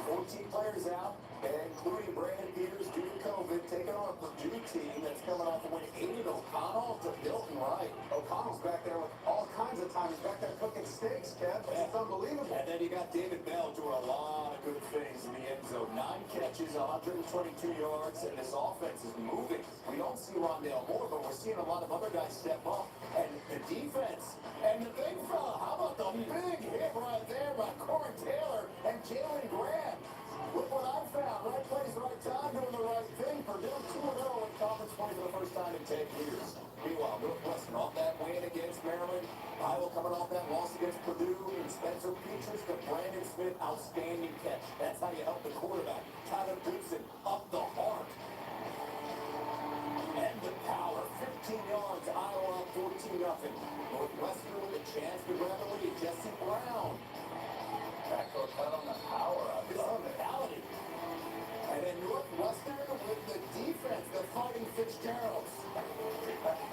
14 players out, including Brandon Peters due to COVID, taking on a Purdue team that's coming off a win. Aiden O'Connell to Milton Wright. O'Connell's back there with all kinds of time. He's back there cooking steaks, Kev. It's unbelievable. And then you got David Bell doing a lot of good things in the end zone. 9 catches, 122 yards, and this offense is moving. We don't see Rondale Moore, but we're seeing a lot of other guys step up. And the defense, and the big fella, how about the big hit right there by Corey Taylor and Jalen Graham? Look what I found. Right place, right time, doing the right thing. Purdue 2-0 in conference play for the first time in 10 years. Meanwhile, Northwestern off that win against Maryland. Iowa coming off that loss against Purdue. And Spencer Petras to Brandon Smith. Outstanding catch. That's how you help the quarterback. Tyler Goodson up the heart. And the power. 15 yards. Iowa up 14-0. Northwestern with a chance to grab the lead. Jesse Brown. Backdoor cut on the power of his mentality. And then Northwestern with the defense, the Fighting Fitzgeralds.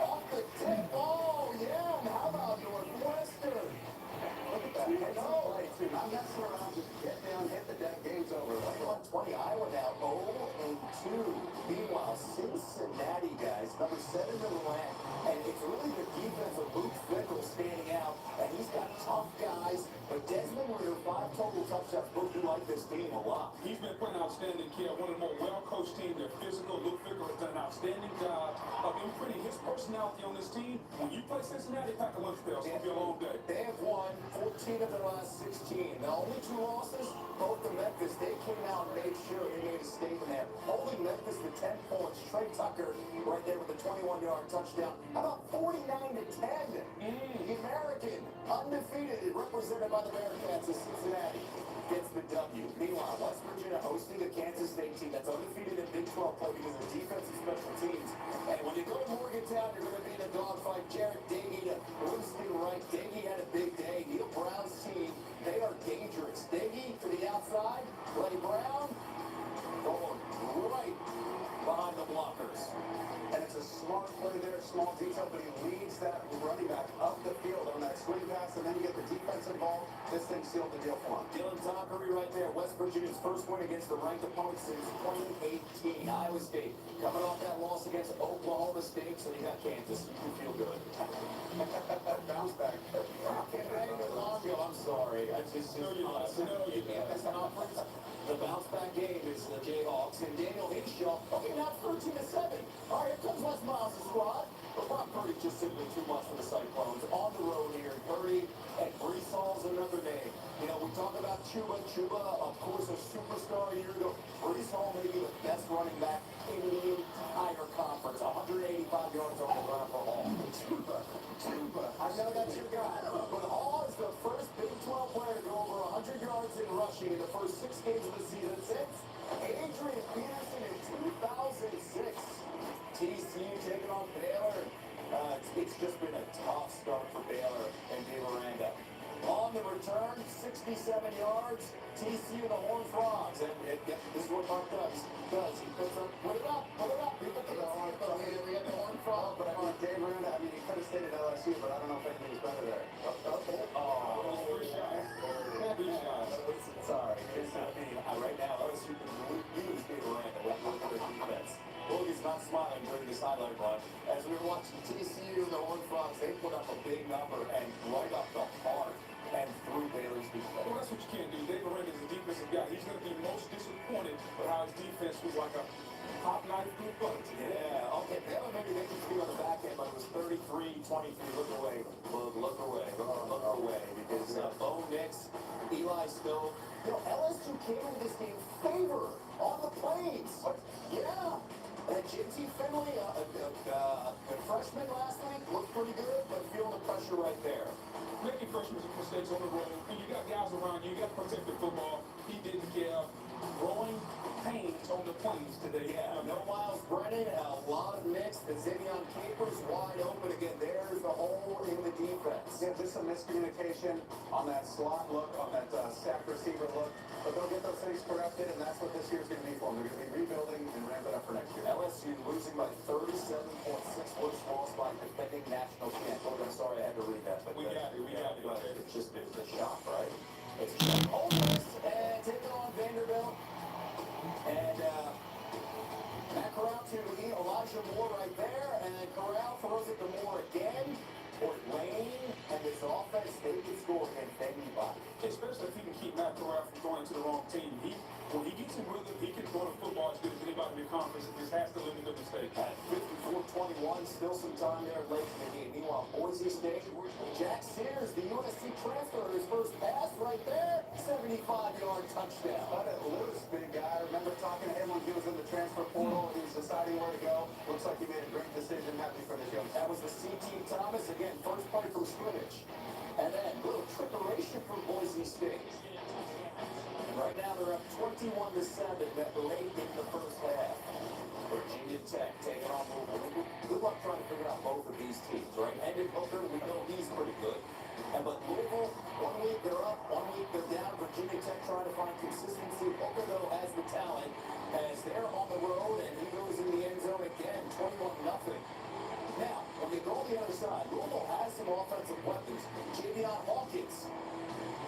Off the tip. Oh, yeah. And how about Northwestern? Look at that. I'm messing around. Just get down, hit the deck. Game's over. 120. Iowa now 0-2. Meanwhile, Cincinnati, guys, number 7 in the land. And it's really the defense of Luke Fickell standing out. And he's got tough guys. But Desmond Ritter, 5 total touchdowns. Both do like this team a lot. He's been playing outstanding, kid. One of the more well-coached teams. They're physical. Luke Fickell has done an outstanding job of imprinting his personality on this team. When you play Cincinnati, pack a lunch pail. It's going to be a long day. They have won 14 of their last 16. The only 2 losses, both to Memphis. They came out and made sure they made a statement there. Holding Memphis to 10 points. Trey Tucker right there with a 21-yard touchdown. How about 49-10? The American, undefeated, represented by the Bearcats of Cincinnati, gets the W. Meanwhile, West Virginia hosting a Kansas State team that's undefeated in Big 12 play because of defensive special teams. And when you go to Morgantown, you're going to be in a dogfight. Jared Dagey to Winston Wright. Dagey had a big day. Neil Brown's team, they are dangerous. Dagey to the outside. Lenny Brown going right behind the blockers. And it's a smart play there, small detail, but he leads that running back up the field on that swing pass, and then you get the defense involved. This thing sealed the deal for him. Dylan Dockery right there. West Virginia's first win against the ranked opponent since 2018. Iowa State coming off that loss against Oklahoma State, so you got Kansas. You can feel good. Bounce back. I'm sorry. I just you can't miss conference. The bounce back game is the Jayhawks and Daniel Hinshaw. Okay, now 13-7. All right, here comes Wes Miles' squad. But Brock Purdy just simply too much for the Cyclones. On the road here, Purdy and Brees Hall's another name. You know, we talk about Chuba. Chuba, of course, a superstar a year ago. Brees Hall may be the best running back in the entire conference. 185 yards on the ground for Hall. Chuba. I know that's your guy. But Hall is the first Big 12 player to go over 100 yards in rushing in the first 6 games of the season since Adrian Peterson in 2006. TCU taking on Baylor. It's just been a tough start for Baylor and De Miranda. On the return, 67 yards. TCU the Horned Frogs. And this is what Mark does. He puts up, put it up. We had the Horned Frogs, but I mean, De Miranda, he could have stayed at LSU, but I don't know if anything was better there. Sorry. Right now, LSU can use De Miranda with the defense. Logan's not smiling during this highlight run. As we were watching TCU and the Horned Frogs, they put up a big number and right up the heart and through Baylor's defense. Well, that's what you can't do. Dave Miranda is a defensive guy. He's going to be most disappointed with how his defense was like a hot knife through butter. Yeah, okay. Baylor maybe they could be on the back end, but it was 33-23. Look away. Look away. Because Bo Nix, Eli Stone. You know, LSU came into this game favor on the plains. Yeah. And JT Finley, the freshman last week, looked pretty good, but feeling the pressure right there. Making freshman mistakes on the road. And you got guys around you. You got to protect the football. He didn't care. Growing pains on the plains today. Yeah, no Miles Brennan, a lot of mix. The Zivion Capers wide open again. There's the hole in the defense. just some miscommunication on that slot look, on that sack receiver look. But they'll get those things corrected, and that's what this year's going to be for them. They're going to be rebuilding and ramping up for next year. LSU losing by 37.6 was lost by defending national champ. Oh, I'm sorry, I had to read that. But We got it. but it's just it's a shock, right? It's a shock. Ole Miss and taking on Vanderbilt. And Matt Corral to Elijah Moore right there. And then Corral throws it to Moore again. For Lane and this offense, they can score against anybody. Especially if he can keep Matt Corral from going to the wrong team. When he gets in rhythm, he can throw the football as good as anybody in the conference. He just has to limit the mistake. At 54-21, still some time there late in the game. Meanwhile, Boise State, Jack Sears, the USC transfer, his first pass right there, 75-yard touchdown. Let it loose, big guy. I remember talking to him when he was in the transfer portal and he was deciding where to go. Looks like he made a great decision. Happy for this young. That was the CT Thomas, again, first play from scrimmage. And then a little trickeration from Boise State. Right now they're up 21-7 late in the first half. Virginia Tech taking on Louisville. Good luck trying to figure out both of these teams, right? Hendon Hooker, we know he's pretty good. But Louisville, 1 week they're up, 1 week they're down. Virginia Tech trying to find consistency. Hooker, though, has the talent as they're on the road, and he goes in the end zone again, 21-0. Now, when they go on the other side, Louisville has some offensive weapons. Javion Hawkins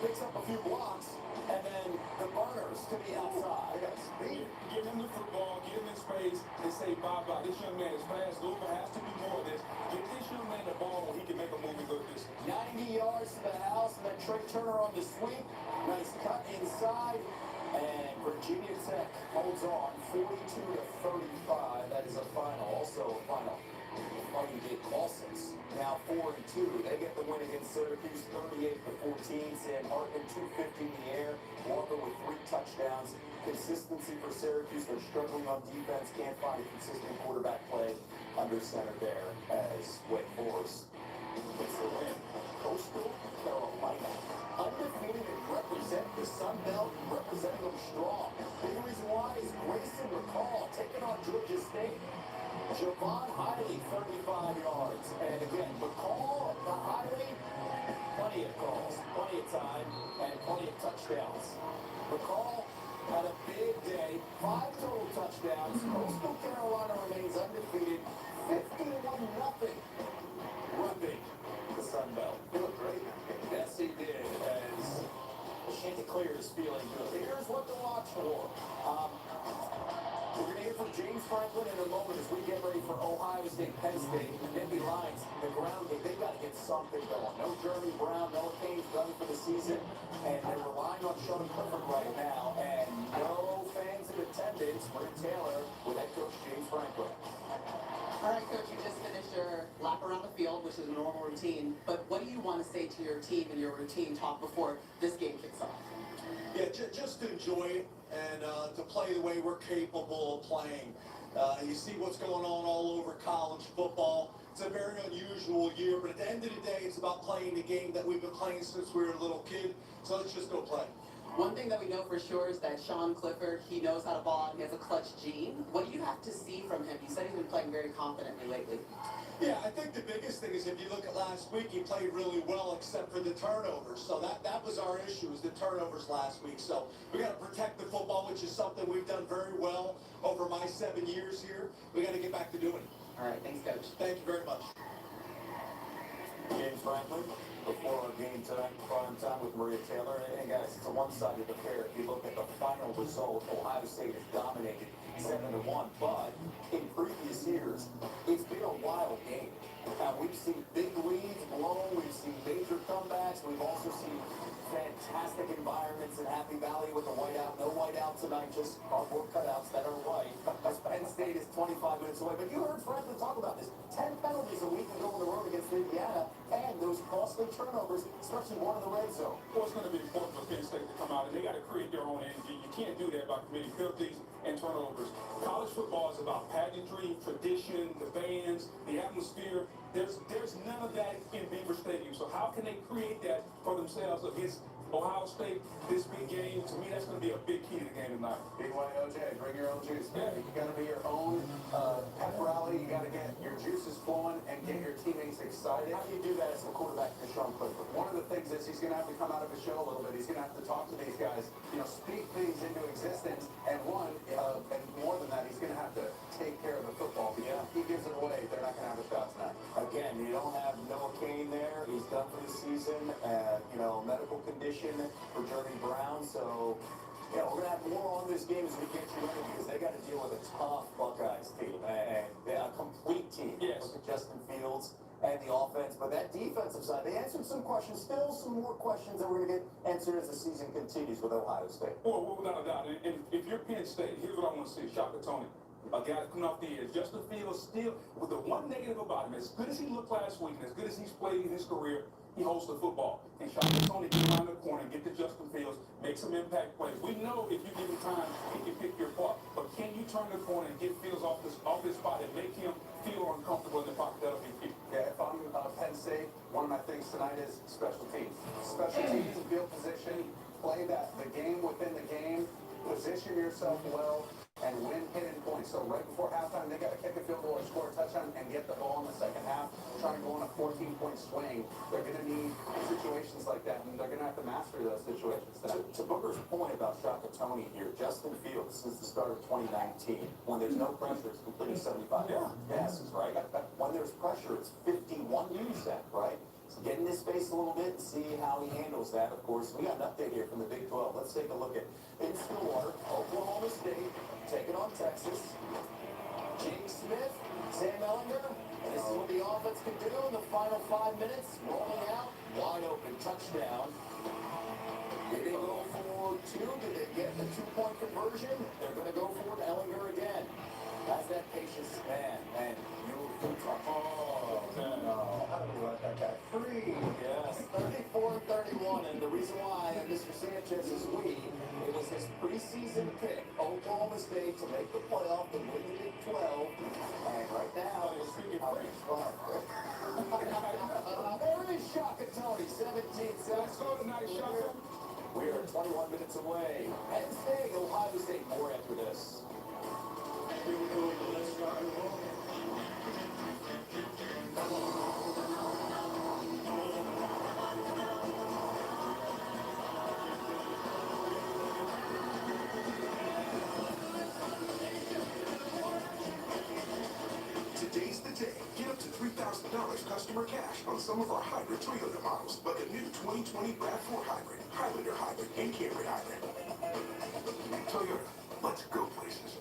picks up a few blocks, and then the burners to the outside. They got speed. Give him the football, give him in space, and say bye-bye. This young man is fast. Louisville has to do more of this. Get this young man the ball where he can make a move and go this. 90 yards to the house, and then Trey Turner on the sweep. Nice cut inside. And Virginia Tech holds on 42-35. That is a final. Also a final. Fighting Jake Paulson's now 4-2. They get the win against Syracuse 38-14. Sam Hartman 250 in the air. Walker with 3 touchdowns. Consistency for Syracuse. They're struggling on defense. Can't find a consistent quarterback play under center there as Wake Forest gets the win. Coastal Carolina. Undefeated and represent the Sun Belt, representing them strong. Big reason why is Grayson McCall taking on Georgia State. Javon Hiley, 35 yards. And again, McCall, the Hiley, plenty of calls, plenty of time, and plenty of touchdowns. McCall had a big day, 5 total touchdowns. Coastal Carolina remains undefeated, 51-0. Ripping the Sun Belt. He looked great. Yes, he did, as Chanticleer is feeling good. Here's what to watch for. We're going to hear from James Franklin in a moment as we get ready for Ohio State, Penn State. The Nittany Lions, the ground game, they've got to get something going. No Jeremy Brown, no Canes done for the season, and they're relying on Sean Clifford right now. And no fans in attendance. Brent Taylor with head coach James Franklin. All right, Coach, you just finished your lap around the field, which is a normal routine. But what do you want to say to your team and your routine talk before this game kicks off? Yeah, just enjoy it and to play the way we're capable of playing. You see what's going on all over college football. It's a very unusual year, but at the end of the day, it's about playing the game that we've been playing since we were a little kid. So let's just go play. One thing that we know for sure is that Sean Clifford, he knows how to ball and he has a clutch gene. What do you have to see from him? You said he's been playing very confidently lately. Yeah, I think the biggest thing is if you look at last week, he played really well except for the turnovers. So that was our issue, is the turnovers last week. So we got to protect the football, which is something we've done very well over my 7 years here. We got to get back to doing it. All right, thanks, Coach. Thank you very much. James Franklin, before our game tonight, prime time with Maria Taylor. And guys, it's a one-sided affair. If you look at the final result, Ohio State has dominated 7-1. But in previous years, it's been a wild game. We've seen big leads blown. We've seen major comebacks. We've also seen fantastic environments in Happy Valley with the whiteout. No whiteout tonight, just cardboard cutouts that are white. Penn State is 25 minutes away. But you heard Franklin talk about this. 10 penalties a week to go on the road against Indiana, and those costly turnovers, especially one in the red zone. Well, it's going to be important for Penn State to come out, and they got to create their own energy. You can't do that by committing penalties and turnovers. College football is about pageantry, tradition, the bands, the atmosphere. There's none of that in Beaver Stadium. So how can they create that for themselves against Ohio State, this big game, to me, that's going to be a big key to the game tonight. Big white OJ, bring your own juice. Yeah. You got to be your own pep rally. You got to get your juices flowing and get your teammates excited. How do you do that as the quarterback for Sean Clifford? One of the things is he's going to have to come out of his shell a little bit. He's going to have to talk to these guys, speak things into existence. And and more than that, he's going to have to take care of the football. Because if he gives it away, they're not going to have a shot tonight. Again, you don't have Noah Kane there. He's done for the season. Medical condition for Jeremy Brown. So, we're going to have more on this game as we get you ready because they got to deal with a tough Buckeyes team and a complete team. Yes. Look at Justin Fields and the offense. But that defensive side, they answered some questions. Still some more questions that we're going to get answered as the season continues with Ohio State. Well, without a doubt. And if you're Penn State, here's what I want to see. Shaka Tony. A guy coming off the edge. Justin Fields still, with the one negative about him, as good as he looked last week and as good as he's played in his career, he holds the football. And Shaka Tony get around the corner and get to Justin Fields, make some impact plays. We know if you give him time, he can pick your part. But can you turn the corner and get Fields off his spot and make him feel uncomfortable in the pocket? That'll be key. Yeah, if I'm Penn State, one of my things tonight is special teams. Special teams, field position, play the game within the game, position yourself well, and win hidden points. So right before halftime, they got to kick a field goal or score a touchdown and get the ball in the second half, trying to go on a 14-point swing. They're going to need situations like that, and they're going to have to master those situations. To Booker's point about Shaka Tony here, Justin Fields, since the start of 2019, when there's no pressure, it's completing 75 passes, right? When there's pressure, it's 51 %, right? So get in his space a little bit and see how he handles that. Of course, we got an update here from the Big 12. Let's take a look at in Stillwater, Oklahoma State, taking on Texas. Jake Smith, Sam Ellinger, and this is what the offense can do in the final 5 minutes. Rolling out, wide open touchdown. Did they go for two? Did they get the 2-point conversion? They're going to go for it. Ellinger again. That's that patience man. And how do we let that guy free? Yes, 34-31. And the reason why Mr. Sanchez is we, it was his preseason pick, Oklahoma State, to make the playoff, to win the Big 12. And right now, they're speaking free. There is Shaka Tony, 17 seconds. Let's go tonight, Shaka. We are 21 minutes away. Penn State, Ohio State, more after this. Here we go. Let's rock and roll. Today's the day. Get up to $3,000 customer cash on some of our hybrid Toyota models, like the new 2020 RAV4 Hybrid, Highlander Hybrid, and Camry Hybrid. Toyota, let's go places.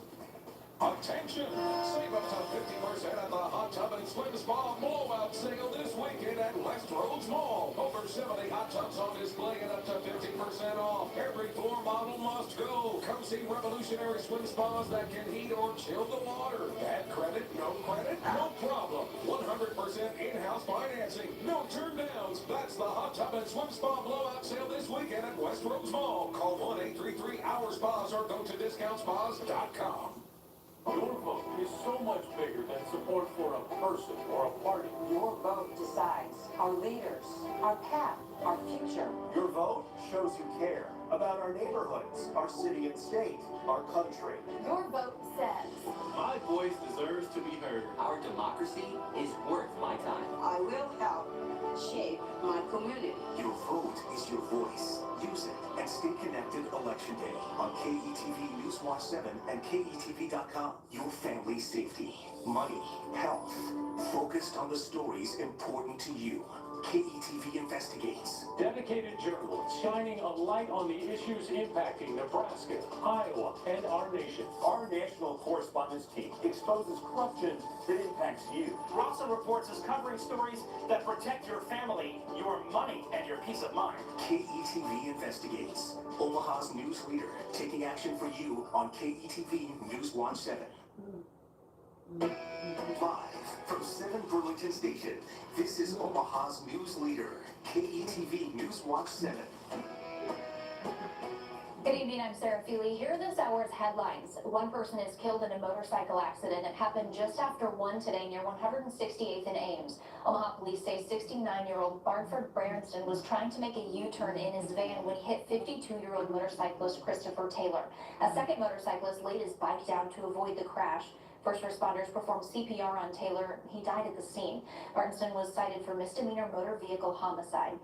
Attention! Save up to 50% at the Hot Tub and Swim Spa blowout sale this weekend at Westroads Mall. Over 70 hot tubs on display and up to 50% off. Every floor model must go. Come see revolutionary swim spas that can heat or chill the water. Bad credit, no credit, no problem. 100% in-house financing. No turn downs. That's the Hot Tub and Swim Spa blowout sale this weekend at Westroads Mall. Call 1-833-HOUR-SPAS or go to discountspas.com. Your vote is so much bigger than support for a person or a party. Your vote decides our leaders, our path, our future. Your vote shows you care about our neighborhoods, our city and state, our country. Your vote says, My voice deserves to be heard. Our democracy is worth my time. I will help shape my community. Your vote is your voice. Use it and stay connected Election Day on KETV Newswatch 7 and KETV.com. Your family's safety, money, health, focused on the stories important to you. KETV investigates. Dedicated journalists shining a light on the issues impacting Nebraska, Iowa, and our nation. Our national correspondence team exposes corruption that impacts you. Rawson Reports is covering stories that protect your family, your money, and your peace of mind. KETV investigates. Omaha's news leader, taking action for you on KETV Newswatch 7. Live from 7 Burlington Station, this is Omaha's news leader, KETV Newswatch 7. Good evening, I'm Sarah Feely. Here are this hour's headlines. One person is killed in a motorcycle accident. It happened just after 1 today near 168th and Ames. Omaha police say 69-year-old Barford Branston was trying to make a U-turn in his van when he hit 52-year-old motorcyclist Christopher Taylor. A second motorcyclist laid his bike down to avoid the crash. First responders performed CPR on Taylor. He died at the scene. Branston was cited for misdemeanor motor vehicle homicide.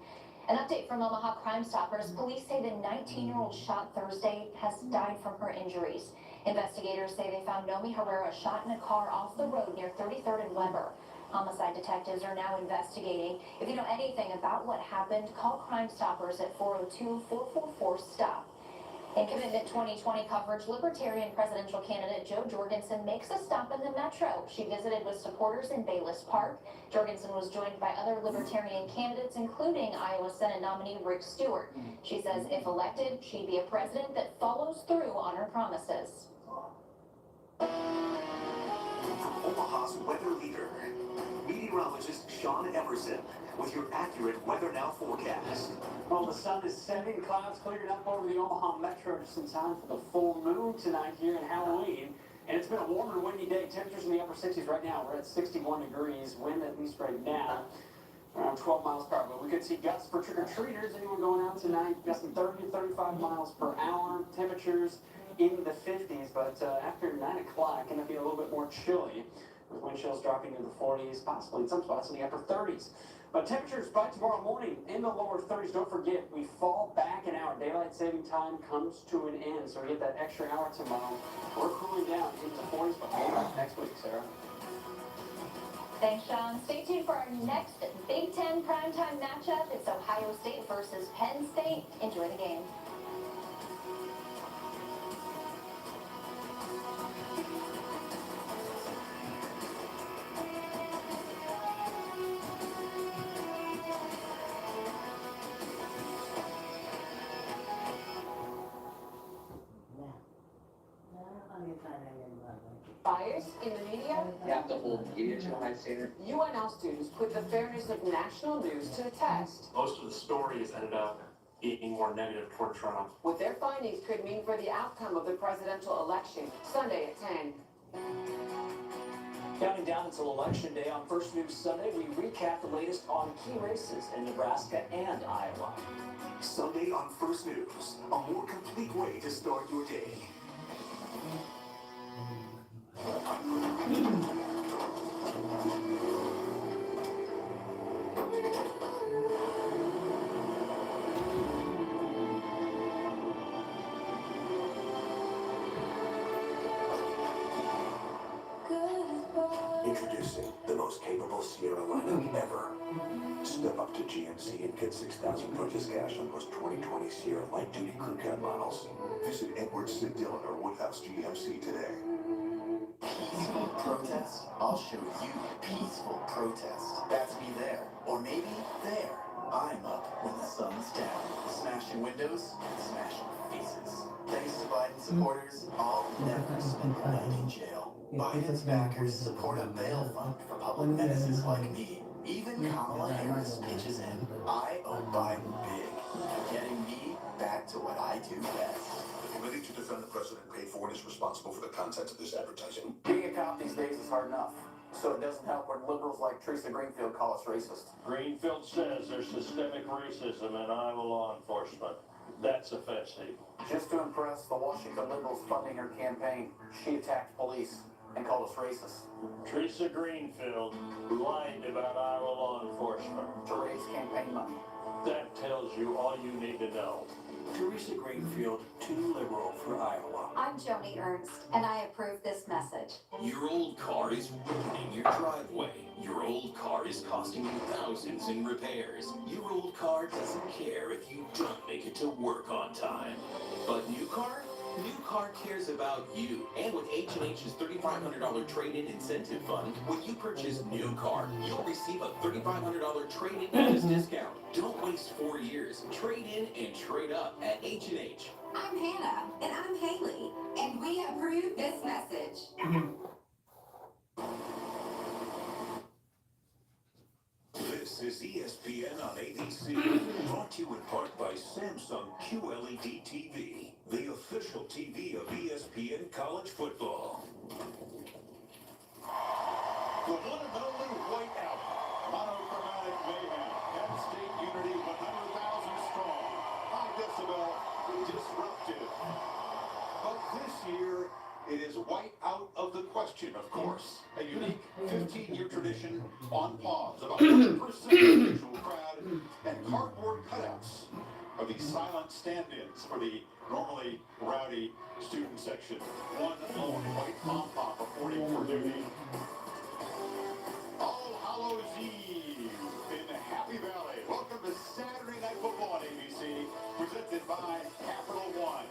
An update from Omaha Crime Stoppers. Police say the 19-year-old shot Thursday has died from her injuries. Investigators say they found Nomi Herrera shot in a car off the road near 33rd and Weber. Homicide detectives are now investigating. If you know anything about what happened, call Crime Stoppers at 402-444-STOP. In Commitment 2020 coverage, Libertarian presidential candidate Jo Jorgensen makes a stop in the Metro. She visited with supporters in Bayless Park. Jorgensen was joined by other Libertarian candidates, including Iowa Senate nominee Rick Stewart. She says if elected, she'd be a president that follows through on her promises. Omaha's weather leader, meteorologist Sean Emerson, with your accurate Weather Now forecast. Well, the sun is setting, clouds clearing up over the Omaha Metro just in time for the full moon tonight here in Halloween. And it's been a warmer and windy day. Temperatures in the upper 60s right now. We're at 61 degrees. Wind, at least right now, around 12 miles per hour. But we could see gusts for trick-or-treaters. Anyone going out tonight, gusting 30 to 35 miles per hour. Temperatures in the 50s. But after 9 o'clock, going to be a little bit more chilly, with wind chills dropping into the 40s, possibly in some spots in the upper 30s. But temperatures by tomorrow morning in the lower 30s. Don't forget, we fall back an hour. Daylight saving time comes to an end, so we get that extra hour tomorrow. We're cooling down into the 40s, but we'll be back next week, Sarah. Thanks, Sean. Stay tuned for our next Big Ten primetime matchup. It's Ohio State versus Penn State. Enjoy the game. Bias in the media? Have to hold media to a high standard. UNL students put the fairness of national news to the test. Most of the stories ended up being more negative toward Trump. What their findings could mean for the outcome of the presidential election, Sunday at 10. Counting down until Election Day on First News Sunday, we recap the latest on key races in Nebraska and Iowa. Sunday on First News, a more complete way to start your day. Introducing the most capable Sierra lineup ever. Step up to GMC and get 6,000 purchase cash on most 2020 Sierra light-duty crew cab models. Visit Edwards, Sid Dillon, or Woodhouse GMC today. Peaceful protest? I'll show you peaceful protest. That's me there. Or maybe there. I'm up when the sun's down. Smashing windows, smashing faces. Thanks to Biden supporters, I'll never spend a night in jail. Biden's backers support a bail fund for public menaces like me. Even Kamala Harris pitches in. I owe Biden big. Getting me back to what I do best. The committee to defend the president paid for and is responsible for the content of this advertising. Being a cop these days is hard enough, so it doesn't help when liberals like Teresa Greenfield call us racist. Greenfield says there's systemic racism in Iowa law enforcement. That's offensive. Just to impress the Washington liberals funding her campaign, she attacked police and called us racist. Teresa Greenfield lied about Iowa law enforcement to raise campaign money. That tells you all you need to know. Teresa Greenfield, too liberal for Iowa. I'm Joni Ernst, and I approve this message. Your old car is ruining your driveway. Your old car is costing you thousands in repairs. Your old car doesn't care if you don't make it to work on time. But new car? New Car cares about you. And with H&H's $3,500 trade-in incentive fund, when you purchase New Car, you'll receive a $3,500 trade-in bonus discount. Don't waste 4 years. Trade in and trade up at H&H. I'm Hannah, and I'm Haley, and we approve this message. This is ESPN 10 on ABC. Brought to you in part by Samsung QLED TV, the official TV of ESPN College Football. The one and only whiteout. Monochromatic mayhem. Penn State Unity 100,000 strong. High decibel, disruptive. But this year, it is white out of the question, of course. A unique 15-year tradition on pause. About 100% visual crowd and cardboard cutouts of the silent stand-ins for the normally rowdy student section. One lone white pom-pom reporting for duty. All Hallows Eve in Happy Valley. Welcome to Saturday Night Football on ABC, presented by Capital One.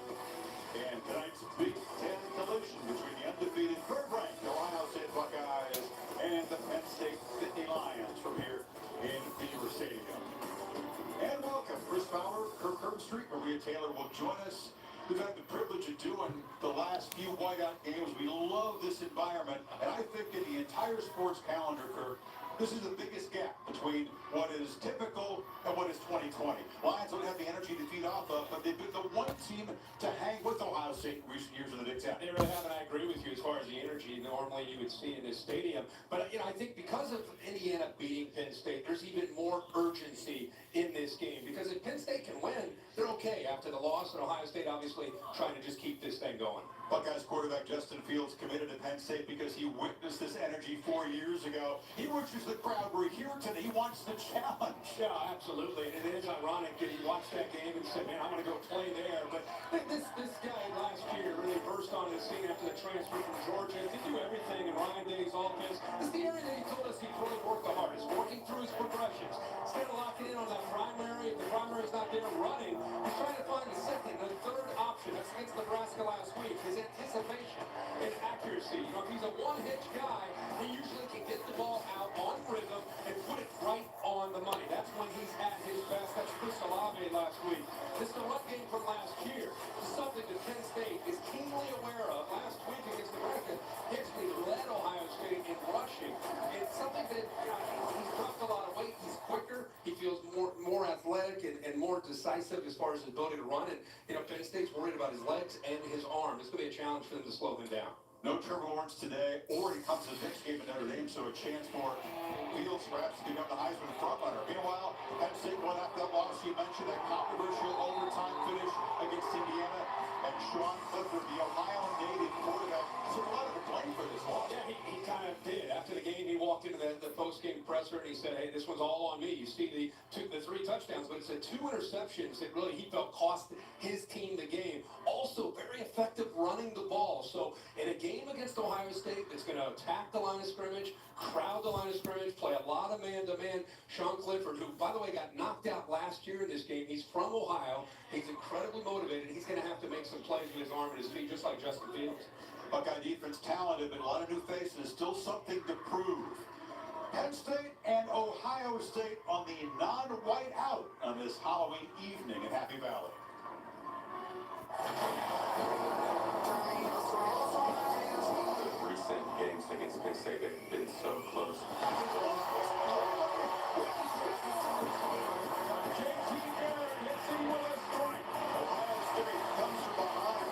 And tonight's Big Ten collision between the undefeated third-ranked Ohio State Buckeyes and the Penn State Nittany Lions from here in Beaver Stadium. And welcome, Chris Fowler, Kirk Herbstreit, Maria Taylor will join us. We've had the privilege of doing the last few whiteout games. We love this environment, and I think in the entire sports calendar, Kirk, this is the biggest gap between what is typical and what is 2020. Lions don't have the energy to feed off of, but they've been the one team to hang with Ohio State in recent years in the Big Ten. They really have, and I agree with you as far as the energy normally you would see in this stadium. But, I think because of Indiana beating Penn State, there's even more urgency in this game. Because if Penn State can win, they're okay after the loss, and Ohio State obviously trying to just keep this thing going. Buckeyes quarterback Justin Fields committed to Penn State because he witnessed this energy 4 years ago. He wishes the crowd were here today. He wants the challenge. Yeah, absolutely. And it is ironic that he watched that game and said, man, I'm going to go play there. But this guy last year really burst on the scene after the transfer from Georgia to do everything in Ryan Day's offense. It's the area that he told us he'd really work the hardest, working through his progressions. Instead of locking in on that primary, if the primary's not there running, he's trying to find a second, a third option. That's against Nebraska last week. His anticipation and accuracy. If he's a one-hitch guy, he usually can get the ball out on rhythm and put it right on the money. That's when he's at his best. That's Chris Olave last week. This is the run game from last year. It's something that Penn State is keenly aware of. Last week against Nebraska, he actually led Ohio State in rushing. It's something that he's dropped a lot of weight. He's quicker. He feels more athletic and more decisive as far as his ability to run. And Penn State's worried about his legs and his arm. It's going to be a challenge for them to slow him down. No Trevor Lawrence today, or he comes to the next game at Notre Dame, so a chance for Fields perhaps to become the Heisman frontrunner. Meanwhile, Penn State won after that loss. You mentioned that controversial overtime finish against Indiana, and Sean Clifford, the Ohio native quarterback, took a lot of the blame for this loss. Yeah, he kind of did. After the game, he walked into the post-game presser and he said, hey, this one's all on me. You see the three touchdowns, but it's the two interceptions that really he felt cost his team the game. Also, very effective running the ball. So in a game against Ohio State that's going to attack the line of scrimmage, crowd the line of scrimmage, play a lot of man-to-man, Sean Clifford, who, by the way, got knocked out last year in this game. He's from Ohio. He's incredibly motivated. He's going to have to make some plays with his arm and his feet, just like Justin Fields. Buckeye defense talented, but a lot of new faces, still something to prove. Penn State and Ohio State on the non-white out on this Halloween evening in Happy Valley. The recent games against Penn State have been so close.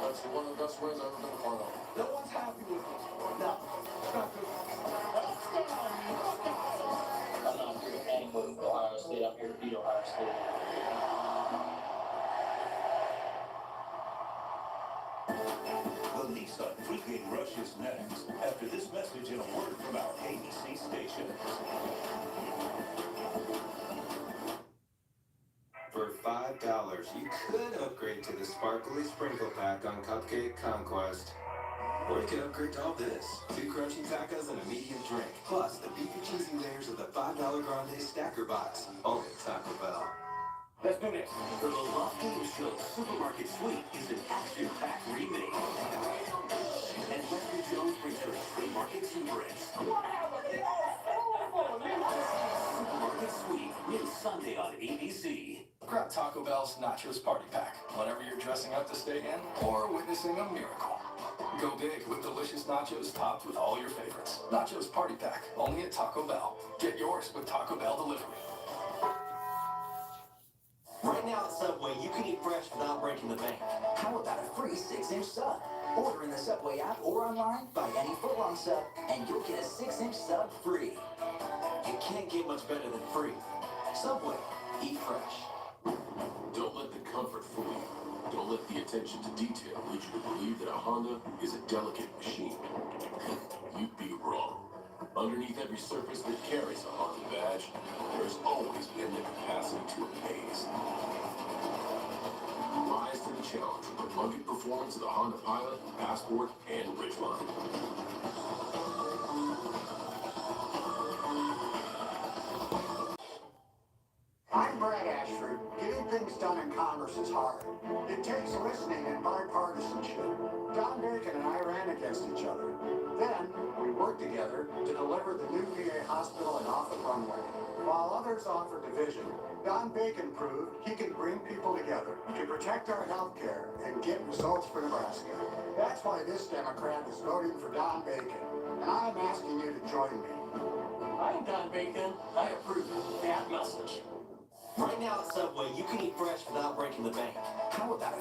That's one of the best wins I've ever been a part of. No one's happy with it. No. It's not good. I'm not here to hang with Ohio State. I'm here to beat Ohio State. The Nissan pregame rush is next after this message and a word from our ABC station. For $5, you could upgrade to the Sparkly Sprinkle Pack on Cupcake Conquest. Or you could upgrade to all this. 2 crunchy tacos and a medium drink. Plus, the beefy cheesy layers of the $5 Grande Stacker Box. Only at Taco Bell. Let's do this. The Lofty Show Supermarket Suite is an action-packed remake. And Leslie Jones brings her Free Market Superhits. Supermarket Suite, new Sunday on ABC. Grab Taco Bell's Nachos Party Pack whenever you're dressing up to stay in or witnessing a miracle. Go big with delicious nachos topped with all your favorites. Nachos Party Pack, only at Taco Bell. Get yours with Taco Bell delivery. fresh without breaking the bank? How about a free 6-inch sub? Order in the Subway app or online, buy any footlong sub, and you'll get a 6-inch sub free. You can't get much better than free. Subway, eat fresh. Don't let the comfort fool you. Don't let the attention to detail lead you to believe that a Honda is a delicate machine. You'd be wrong. Underneath every surface that carries a Honda badge, there's always been the capacity to amaze. Rise to the challenge with the rugged performance of the Honda Pilot, Passport, and Ridgeline. I'm Brad Ashford. Getting things done in Congress is hard. It takes listening and bipartisanship. Don Bacon and I ran against each other. Then, we worked together to deliver the new VA hospital and Offutt runway. While others offered division, Don Bacon proved he can bring people together to protect our health care and get results for Nebraska. That's why this Democrat is voting for Don Bacon, and I'm asking you to join me. I'm Don Bacon. I approve that message. Right now at Subway, you can eat fresh without breaking the bank. How about a